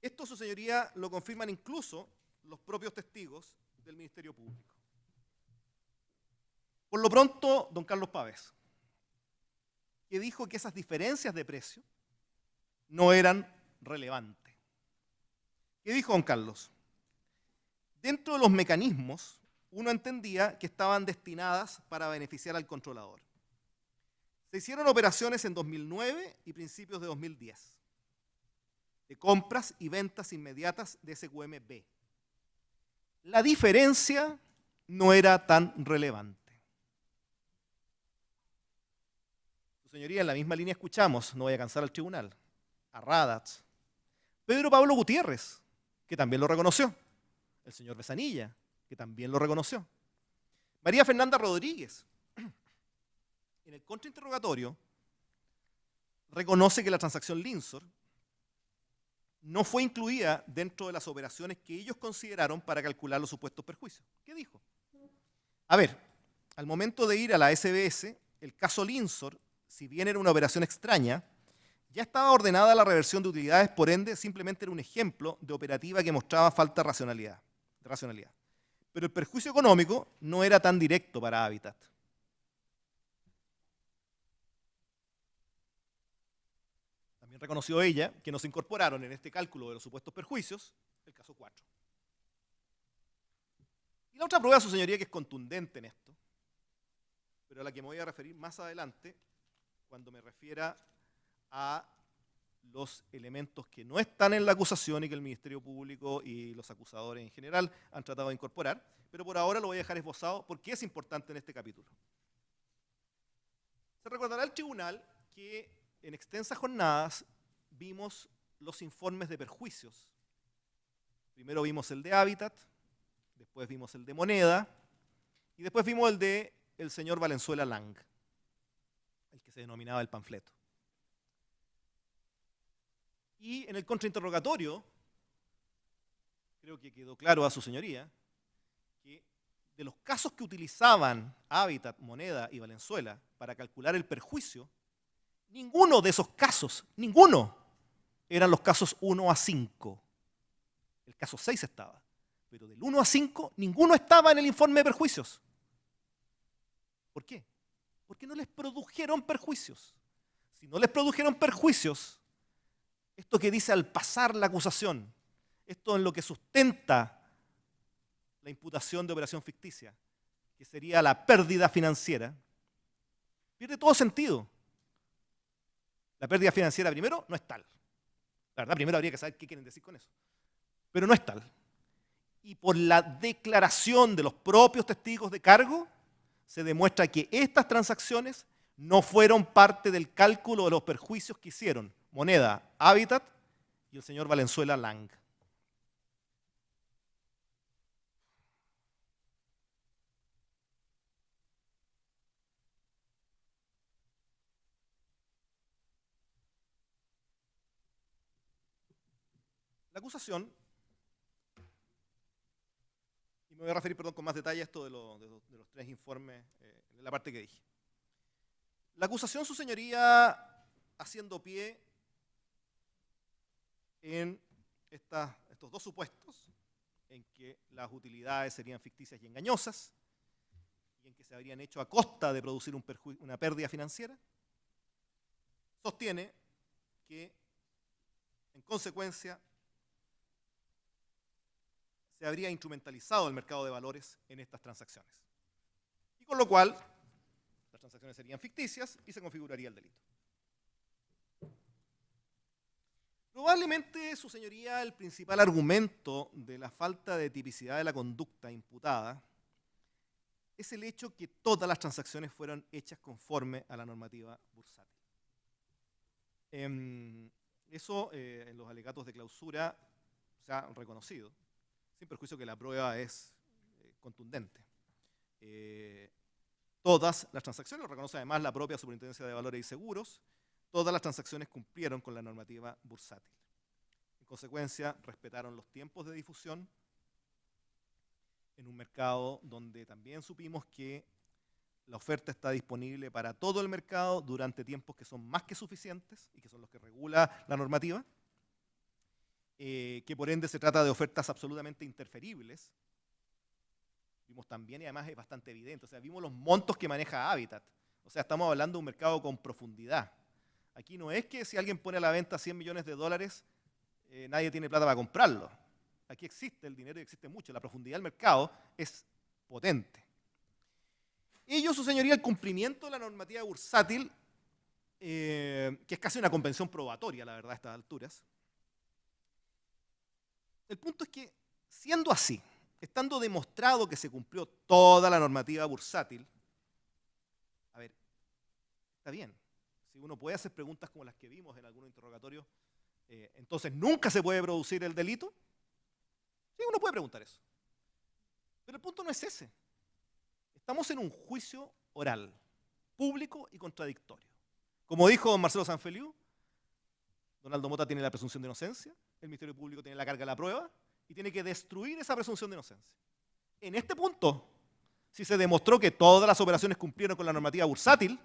Esto, su señoría, lo confirman incluso los propios testigos del Ministerio Público. Por lo pronto, don Carlos Pavés, que dijo que esas diferencias de precio no eran relevantes. ¿Qué dijo don Carlos? Dentro de los mecanismos, uno entendía que estaban destinadas para beneficiar al controlador. Se hicieron operaciones en 2009 y principios de 2010, de compras y ventas inmediatas de SQM-B. La diferencia no era tan relevante. Su señoría, en la misma línea escuchamos, no voy a cansar al tribunal, a Radatz, Pedro Pablo Gutiérrez, que también lo reconoció, el señor Besanilla, que también lo reconoció, María Fernanda Rodríguez, en el contrainterrogatorio, reconoce que la transacción Linsor no fue incluida dentro de las operaciones que ellos consideraron para calcular los supuestos perjuicios. ¿Qué dijo? A ver, al momento de ir a la SBS, el caso Linsor, si bien era una operación extraña, ya estaba ordenada la reversión de utilidades, por ende, simplemente era un ejemplo de operativa que mostraba falta de racionalidad. Pero el perjuicio económico no era tan directo para Habitat. Reconoció ella que no se incorporaron en este cálculo de los supuestos perjuicios el caso 4. Y la otra prueba, su señoría, que es contundente en esto, pero a la que me voy a referir más adelante cuando me refiera a los elementos que no están en la acusación y que el Ministerio Público y los acusadores en general han tratado de incorporar, pero por ahora lo voy a dejar esbozado porque es importante en este capítulo. Se recordará el tribunal que en extensas jornadas vimos los informes de perjuicios. Primero vimos el de Habitat, después vimos el de Moneda y después vimos el de el señor Valenzuela Lang, el que se denominaba el panfleto. Y en el contrainterrogatorio, creo que quedó claro a su señoría, que de los casos que utilizaban Habitat, Moneda y Valenzuela para calcular el perjuicio, ninguno de esos casos, ninguno, eran los casos 1 a 5. El caso 6 estaba, pero del 1 a 5, ninguno estaba en el informe de perjuicios. ¿Por qué? Porque no les produjeron perjuicios. Si no les produjeron perjuicios, esto que dice al pasar la acusación, esto en lo que sustenta la imputación de operación ficticia, que sería la pérdida financiera, pierde todo sentido. La pérdida financiera, primero, no es tal. La verdad, primero habría que saber qué quieren decir con eso. Pero no es tal. Y por la declaración de los propios testigos de cargo, se demuestra que estas transacciones no fueron parte del cálculo de los perjuicios que hicieron Moneda, Habitat y el señor Valenzuela Lang. La acusación, y me voy a referir, perdón, con más detalle a esto de los tres informes, en la parte que dije. La acusación, su señoría, haciendo pie en estos dos supuestos, en que las utilidades serían ficticias y engañosas, y en que se habrían hecho a costa de producir una pérdida financiera, sostiene que, en consecuencia, se habría instrumentalizado el mercado de valores en estas transacciones. Y con lo cual, las transacciones serían ficticias y se configuraría el delito. Probablemente, su señoría, el principal argumento de la falta de tipicidad de la conducta imputada es el hecho que todas las transacciones fueron hechas conforme a la normativa bursátil. Eso en los alegatos de clausura se ha reconocido, sin perjuicio que la prueba es contundente. Todas las transacciones, lo reconoce además la propia Superintendencia de Valores y Seguros, todas las transacciones cumplieron con la normativa bursátil. En consecuencia, respetaron los tiempos de difusión en un mercado donde también supimos que la oferta está disponible para todo el mercado durante tiempos que son más que suficientes y que son los que regula la normativa, que por ende se trata de ofertas absolutamente interferibles. Vimos también, y además es bastante evidente, o sea, vimos los montos que maneja Habitat. O sea, estamos hablando de un mercado con profundidad. Aquí no es que si alguien pone a la venta $100 millones, nadie tiene plata para comprarlo. Aquí existe el dinero y existe mucho. La profundidad del mercado es potente. Ello, su señoría, el cumplimiento de la normativa bursátil, que es casi una convención probatoria, la verdad, a estas alturas. El punto es que, siendo así, estando demostrado que se cumplió toda la normativa bursátil, a ver, está bien. Si uno puede hacer preguntas como las que vimos en algunos interrogatorios, entonces nunca se puede producir el delito. Sí, uno puede preguntar eso. Pero el punto no es ese. Estamos en un juicio oral, público y contradictorio. Como dijo don Marcelo Sanfeliu, don Aldo Mota tiene la presunción de inocencia, el Ministerio Público tiene la carga de la prueba y tiene que destruir esa presunción de inocencia. En este punto, si se demostró que todas las operaciones cumplieron con la normativa bursátil,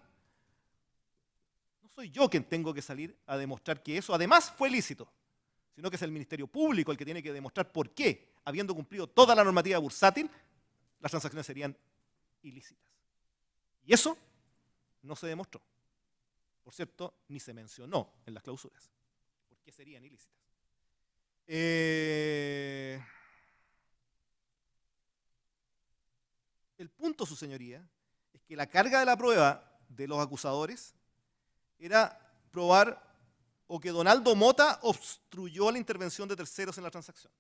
no soy yo quien tengo que salir a demostrar que eso además fue lícito, sino que es el Ministerio Público el que tiene que demostrar por qué, habiendo cumplido toda la normativa bursátil, las transacciones serían ilícitas. Y eso no se demostró. Por cierto, ni se mencionó en las clausuras. ¿Por qué serían ilícitas? El punto, su señoría, es que la carga de la prueba de los acusadores era probar o que don Aldo Mota obstruyó la intervención de terceros en la transacción.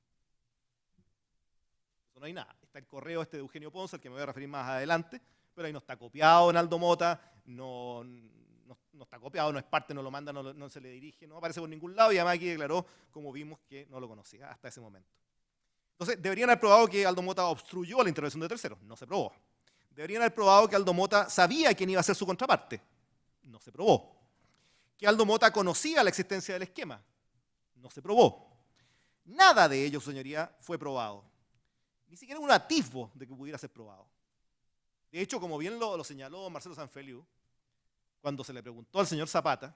Eso no hay nada. Está el correo de Eugenio Ponce, al que me voy a referir más adelante, pero ahí no está copiado don Aldo Mota, no está copiado, no es parte, no lo manda, no se le dirige, no aparece por ningún lado y además aquí declaró, como vimos, que no lo conocía hasta ese momento. Entonces, deberían haber probado que Aldo Mota obstruyó la intervención de terceros, no se probó. Deberían haber probado que Aldo Mota sabía quién iba a ser su contraparte, no se probó. Que Aldo Mota conocía la existencia del esquema, no se probó. Nada de ello, su señoría, fue probado. Ni siquiera un atisbo de que pudiera ser probado. De hecho, como bien lo señaló Marcelo Sanfeliu, cuando se le preguntó al señor Zapata,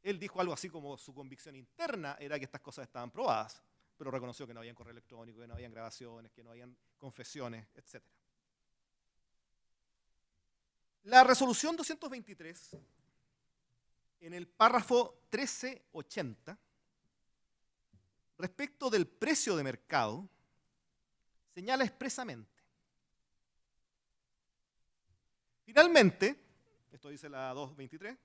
él dijo algo así como su convicción interna era que estas cosas estaban probadas, pero reconoció que no había correo electrónico, que no habían grabaciones, que no habían confesiones, etc. La resolución 223, en el párrafo 1380, respecto del precio de mercado, señala expresamente: finalmente, esto dice la 223,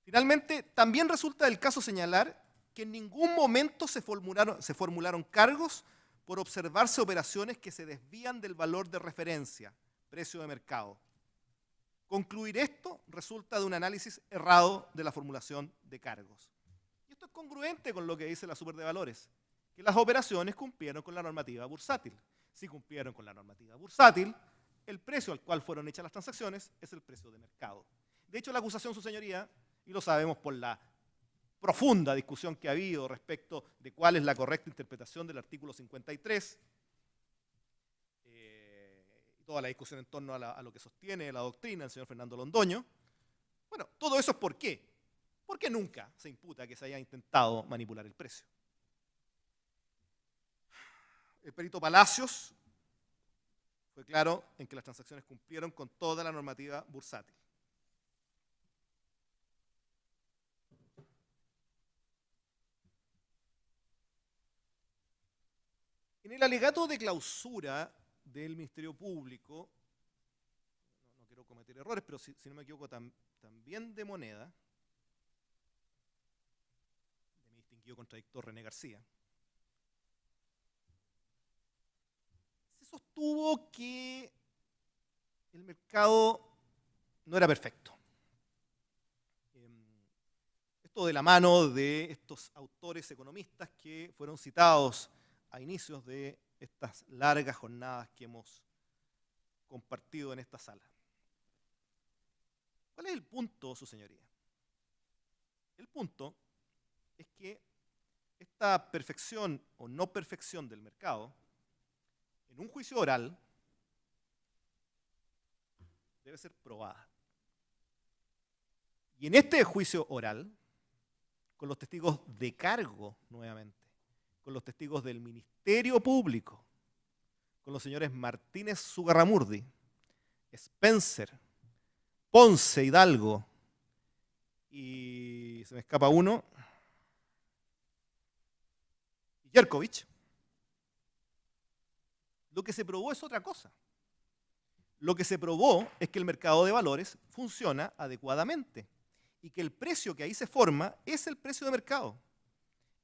finalmente también resulta del caso señalar que en ningún momento se formularon cargos por observarse operaciones que se desvían del valor de referencia, precio de mercado. Concluir esto resulta de un análisis errado de la formulación de cargos. Y esto es congruente con lo que dice la Super de Valores, que las operaciones cumplieron con la normativa bursátil. Si cumplieron con la normativa bursátil, el precio al cual fueron hechas las transacciones es el precio de mercado. De hecho, la acusación, su señoría, y lo sabemos por la profunda discusión que ha habido respecto de cuál es la correcta interpretación del artículo 53, y toda la discusión en torno a lo que sostiene la doctrina del señor Fernando Londoño. Bueno, todo eso es ¿por qué? Porque nunca se imputa que se haya intentado manipular el precio. El perito Palacios fue claro en que las transacciones cumplieron con toda la normativa bursátil. En el alegato de clausura del Ministerio Público, no quiero cometer errores, pero si no me equivoco, también de Moneda, de mi distinguido contradictor René García, se sostuvo que el mercado no era perfecto. Esto de la mano de estos autores economistas que fueron citados a inicios de estas largas jornadas que hemos compartido en esta sala. ¿Cuál es el punto, su señoría? El punto es que esta perfección o no perfección del mercado, en un juicio oral, debe ser probada. Y en este juicio oral, con los testigos de cargo nuevamente, con los testigos del Ministerio Público, con los señores Martínez Zugarramurdi, Spencer, Ponce Hidalgo y se me escapa uno, Yerkovich, lo que se probó es otra cosa. Lo que se probó es que el mercado de valores funciona adecuadamente y que el precio que ahí se forma es el precio de mercado.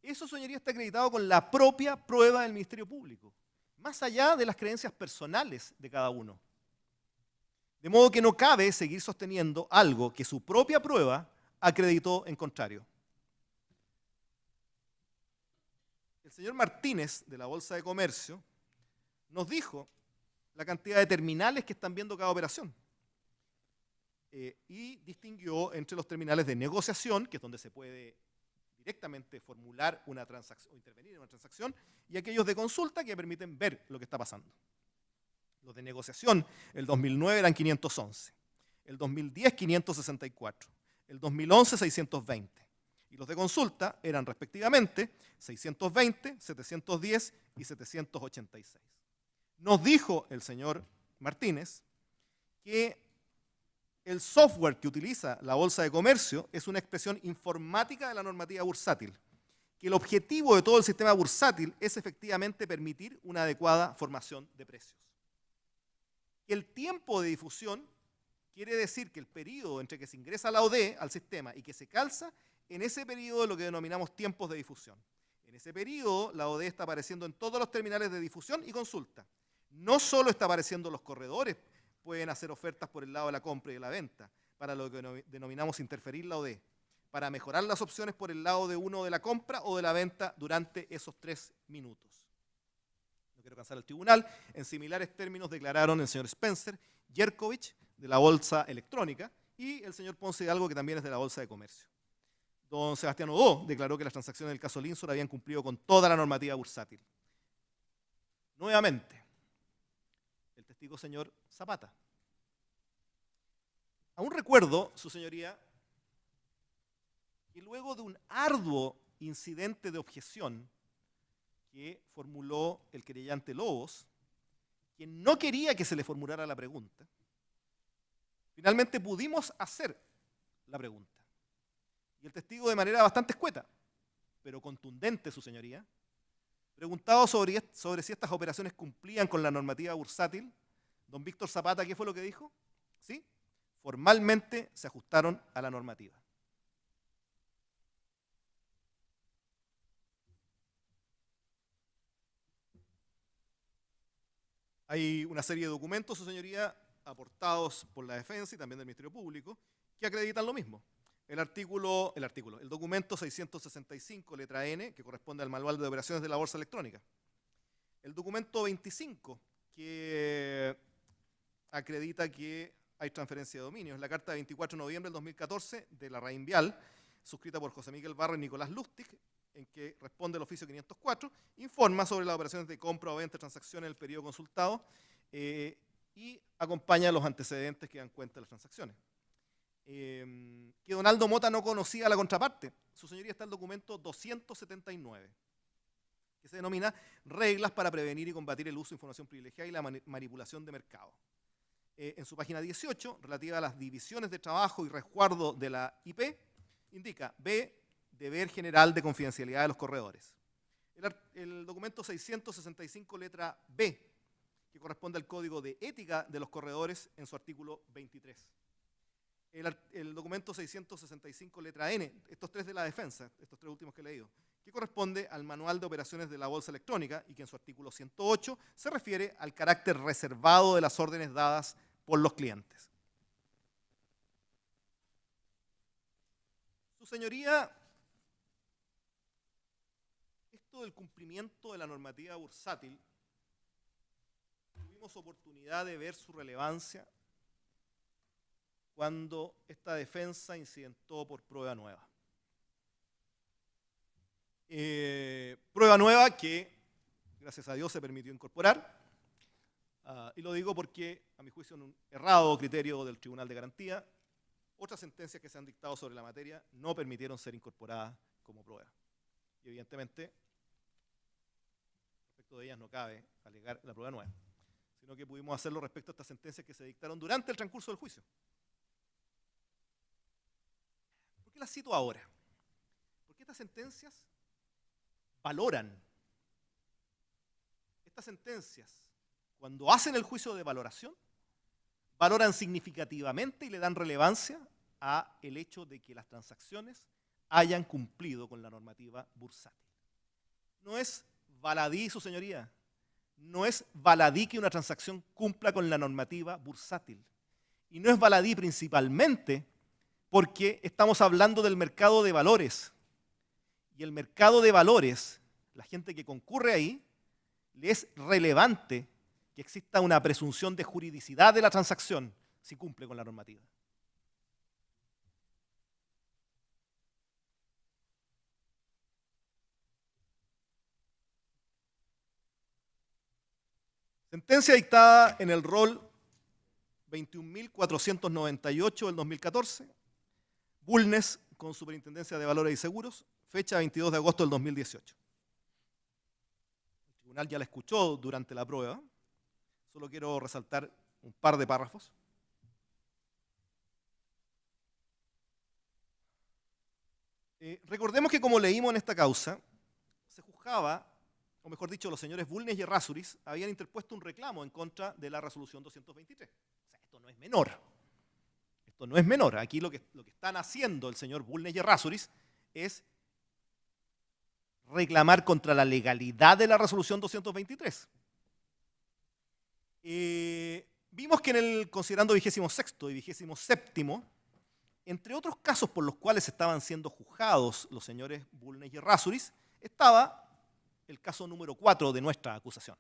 Eso, señoría, está acreditado con la propia prueba del Ministerio Público, más allá de las creencias personales de cada uno. De modo que no cabe seguir sosteniendo algo que su propia prueba acreditó en contrario. El señor Martínez, de la Bolsa de Comercio, nos dijo la cantidad de terminales que están viendo cada operación. Y distinguió entre los terminales de negociación, que es donde se puede directamente formular una transacción o intervenir en una transacción, y aquellos de consulta que permiten ver lo que está pasando. Los de negociación, el 2009 eran 511, el 2010 564, el 2011 620, y los de consulta eran respectivamente 620, 710 y 786. Nos dijo el señor Martínez que el software que utiliza la Bolsa de Comercio es una expresión informática de la normativa bursátil, que el objetivo de todo el sistema bursátil es efectivamente permitir una adecuada formación de precios. El tiempo de difusión quiere decir que el periodo entre que se ingresa la OD al sistema y que se calza, en ese periodo es lo que denominamos tiempos de difusión. En ese periodo la OD está apareciendo en todos los terminales de difusión y consulta. No solo está apareciendo en los corredores, pueden hacer ofertas por el lado de la compra y de la venta, para lo que denominamos interferir la OD, para mejorar las opciones por el lado de uno de la compra o de la venta durante esos 3 minutos. No quiero cansar al tribunal. En similares términos declararon el señor Spencer, Yerkovich, de la Bolsa Electrónica, y el señor Ponce Hidalgo, que también es de la Bolsa de Comercio. Don Sebastián Odó declaró que las transacciones del caso Linsor habían cumplido con toda la normativa bursátil. Nuevamente, el testigo señor Zapata. Aún recuerdo, su señoría, que luego de un arduo incidente de objeción que formuló el querellante Lobos, quien no quería que se le formulara la pregunta, finalmente pudimos hacer la pregunta. Y el testigo, de manera bastante escueta, pero contundente, su señoría, Preguntado sobre si estas operaciones cumplían con la normativa bursátil, don Víctor Zapata, ¿qué fue lo que dijo? Sí, formalmente se ajustaron a la normativa. Hay una serie de documentos, su señoría, aportados por la defensa y también del Ministerio Público, que acreditan lo mismo. El documento 665, letra N, que corresponde al Manual de Operaciones de la Bolsa Electrónica. El documento 25, que acredita que hay transferencia de dominios. La carta de 24 de noviembre del 2014 de la Rainvial, suscrita por José Miguel Barro y Nicolás Lustig, en que responde el oficio 504, informa sobre las operaciones de compra o venta de transacciones en el periodo consultado y acompaña los antecedentes que dan cuenta de las transacciones. Que Donaldo Mota no conocía a la contraparte. Su señoría, está el documento 279, que se denomina Reglas para prevenir y combatir el uso de información privilegiada y la manipulación de mercado. En su página 18, relativa a las divisiones de trabajo y resguardo de la IP, indica B, deber general de confidencialidad de los corredores. El documento 665, letra B, que corresponde al Código de Ética de los Corredores en su artículo 23. El documento 665, letra N, estos tres de la defensa, estos tres últimos que he leído, que corresponde al Manual de Operaciones de la Bolsa Electrónica y que en su artículo 108 se refiere al carácter reservado de las órdenes dadas por los clientes. Su señoría, esto del cumplimiento de la normativa bursátil, tuvimos oportunidad de ver su relevancia cuando esta defensa incidentó por prueba nueva. Prueba nueva que, gracias a Dios, se permitió incorporar. Y lo digo porque, a mi juicio, en un errado criterio del Tribunal de Garantía, otras sentencias que se han dictado sobre la materia no permitieron ser incorporadas como prueba. Y evidentemente, respecto de ellas no cabe alegar la prueba nueva, sino que pudimos hacerlo respecto a estas sentencias que se dictaron durante el transcurso del juicio. ¿Por qué las cito ahora? Porque estas sentencias valoran. Estas sentencias, cuando hacen el juicio de valoración, valoran significativamente y le dan relevancia a el hecho de que las transacciones hayan cumplido con la normativa bursátil. No es baladí, su señoría, no es baladí que una transacción cumpla con la normativa bursátil. Y no es baladí principalmente porque estamos hablando del mercado de valores. Y el mercado de valores, la gente que concurre ahí, le es relevante que exista una presunción de juridicidad de la transacción si cumple con la normativa. Sentencia dictada en el rol 21.498 del 2014, Bulnes con Superintendencia de Valores y Seguros, fecha 22 de agosto del 2018. El tribunal ya la escuchó durante la prueba, solo quiero resaltar un par de párrafos. Recordemos que, como leímos en esta causa, se juzgaba, o mejor dicho, los señores Bulnes y Errázuriz habían interpuesto un reclamo en contra de la resolución 223. O sea, esto no es menor. Esto no es menor. Aquí lo que están haciendo el señor Bulnes y Errázuriz es reclamar contra la legalidad de la resolución 223. Vimos que en el considerando 26º y 27º, entre otros casos por los cuales estaban siendo juzgados los señores Bulnes y Errázuriz, estaba el caso número 4 de nuestra acusación,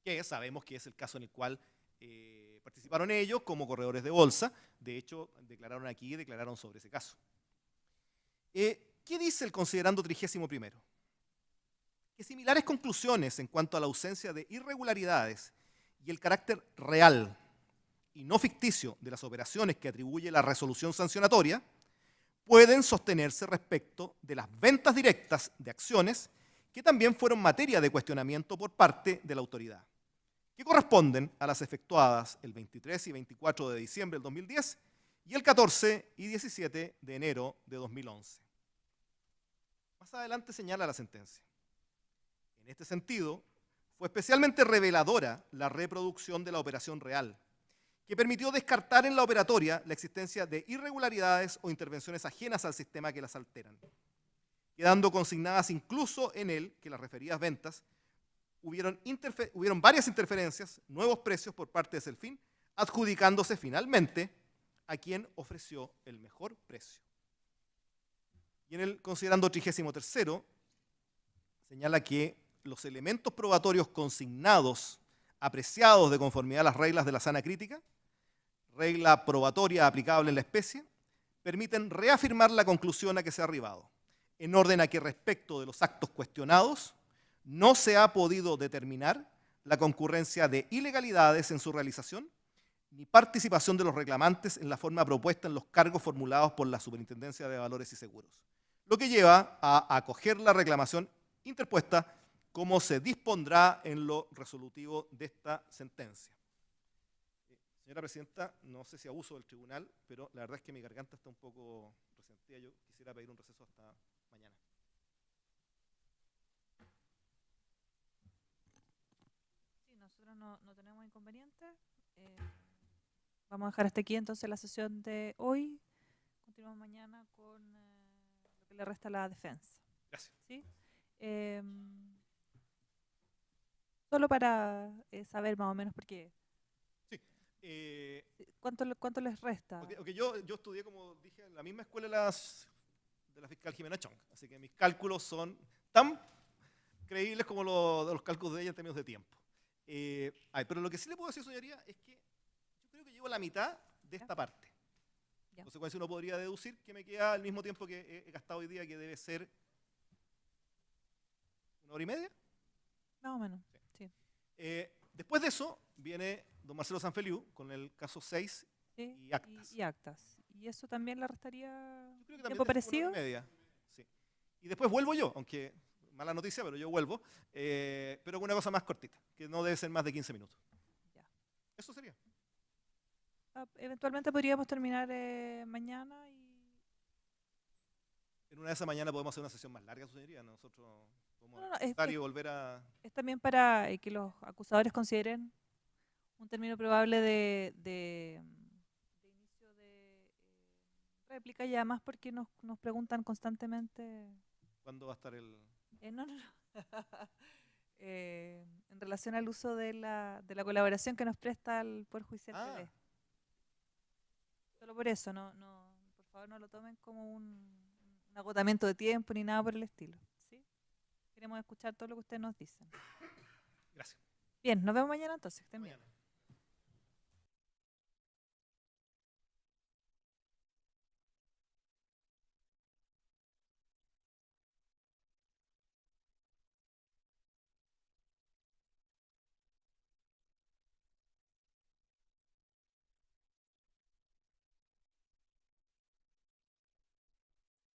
que sabemos que es el caso en el cual participaron ellos como corredores de bolsa. De hecho, declararon aquí y declararon sobre ese caso. ¿Qué dice el considerando 31º? Que similares conclusiones en cuanto a la ausencia de irregularidades y el carácter real y no ficticio de las operaciones que atribuye la resolución sancionatoria pueden sostenerse respecto de las ventas directas de acciones que también fueron materia de cuestionamiento por parte de la autoridad, que corresponden a las efectuadas el 23 y 24 de diciembre del 2010 y el 14 y 17 de enero de 2011. Más adelante señala la sentencia En este sentido, fue especialmente reveladora la reproducción de la operación real, que permitió descartar en la operatoria la existencia de irregularidades o intervenciones ajenas al sistema que las alteran, quedando consignadas incluso en él que las referidas ventas hubieron varias interferencias, nuevos precios por parte de Celfin, adjudicándose finalmente a quien ofreció el mejor precio. Y en el considerando 33º, señala que los elementos probatorios consignados, apreciados de conformidad a las reglas de la sana crítica, regla probatoria aplicable en la especie, permiten reafirmar la conclusión a que se ha arribado, en orden a que respecto de los actos cuestionados, no se ha podido determinar la concurrencia de ilegalidades en su realización, ni participación de los reclamantes en la forma propuesta en los cargos formulados por la Superintendencia de Valores y Seguros, lo que lleva a acoger la reclamación interpuesta como se dispondrá en lo resolutivo de esta sentencia. Señora Presidenta, no sé si abuso del tribunal, pero la verdad es que mi garganta está un poco resentida. Yo quisiera pedir un receso hasta mañana. Sí, nosotros no tenemos inconvenientes. Vamos a dejar hasta aquí entonces la sesión de hoy. Continuamos mañana con lo que le resta a la defensa. Gracias. ¿Sí? Solo para saber más o menos por qué. Sí. ¿Cuánto les resta? Okay, yo estudié, como dije, en la misma escuela de la fiscal Jimena Chong, así que mis cálculos son tan creíbles como los cálculos de ella en términos de tiempo. Pero lo que sí le puedo decir, señoría, es que yo creo que llevo la mitad de esta parte. En consecuencia, uno podría deducir que me queda el mismo tiempo que he gastado hoy día, que debe ser 1 hora y media. Más o menos, sí. Después de eso viene don Marcelo Sanfeliu con el caso 6 y actas. Y actas. ¿Y eso también le restaría Yo creo que tiempo parecido? 1 hora y media. Sí. Y después vuelvo yo, aunque mala noticia, pero yo vuelvo, pero con una cosa más cortita, que no debe ser más de 15 minutos. Ya. Eso sería. Eventualmente podríamos terminar mañana y... En una de esas mañanas podemos hacer una sesión más larga, señoría. Nosotros podemos y volver a... Es también para que los acusadores consideren un término probable de inicio de réplica, y además porque nos preguntan constantemente... ¿Cuándo va a estar el...? No. En relación al uso de la colaboración que nos presta el Poder Judicial TV. Solo por eso, por favor no lo tomen como un agotamiento de tiempo ni nada por el estilo. ¿Sí? Queremos escuchar todo lo que ustedes nos dicen. Gracias. Bien, nos vemos mañana entonces. Que estén bien.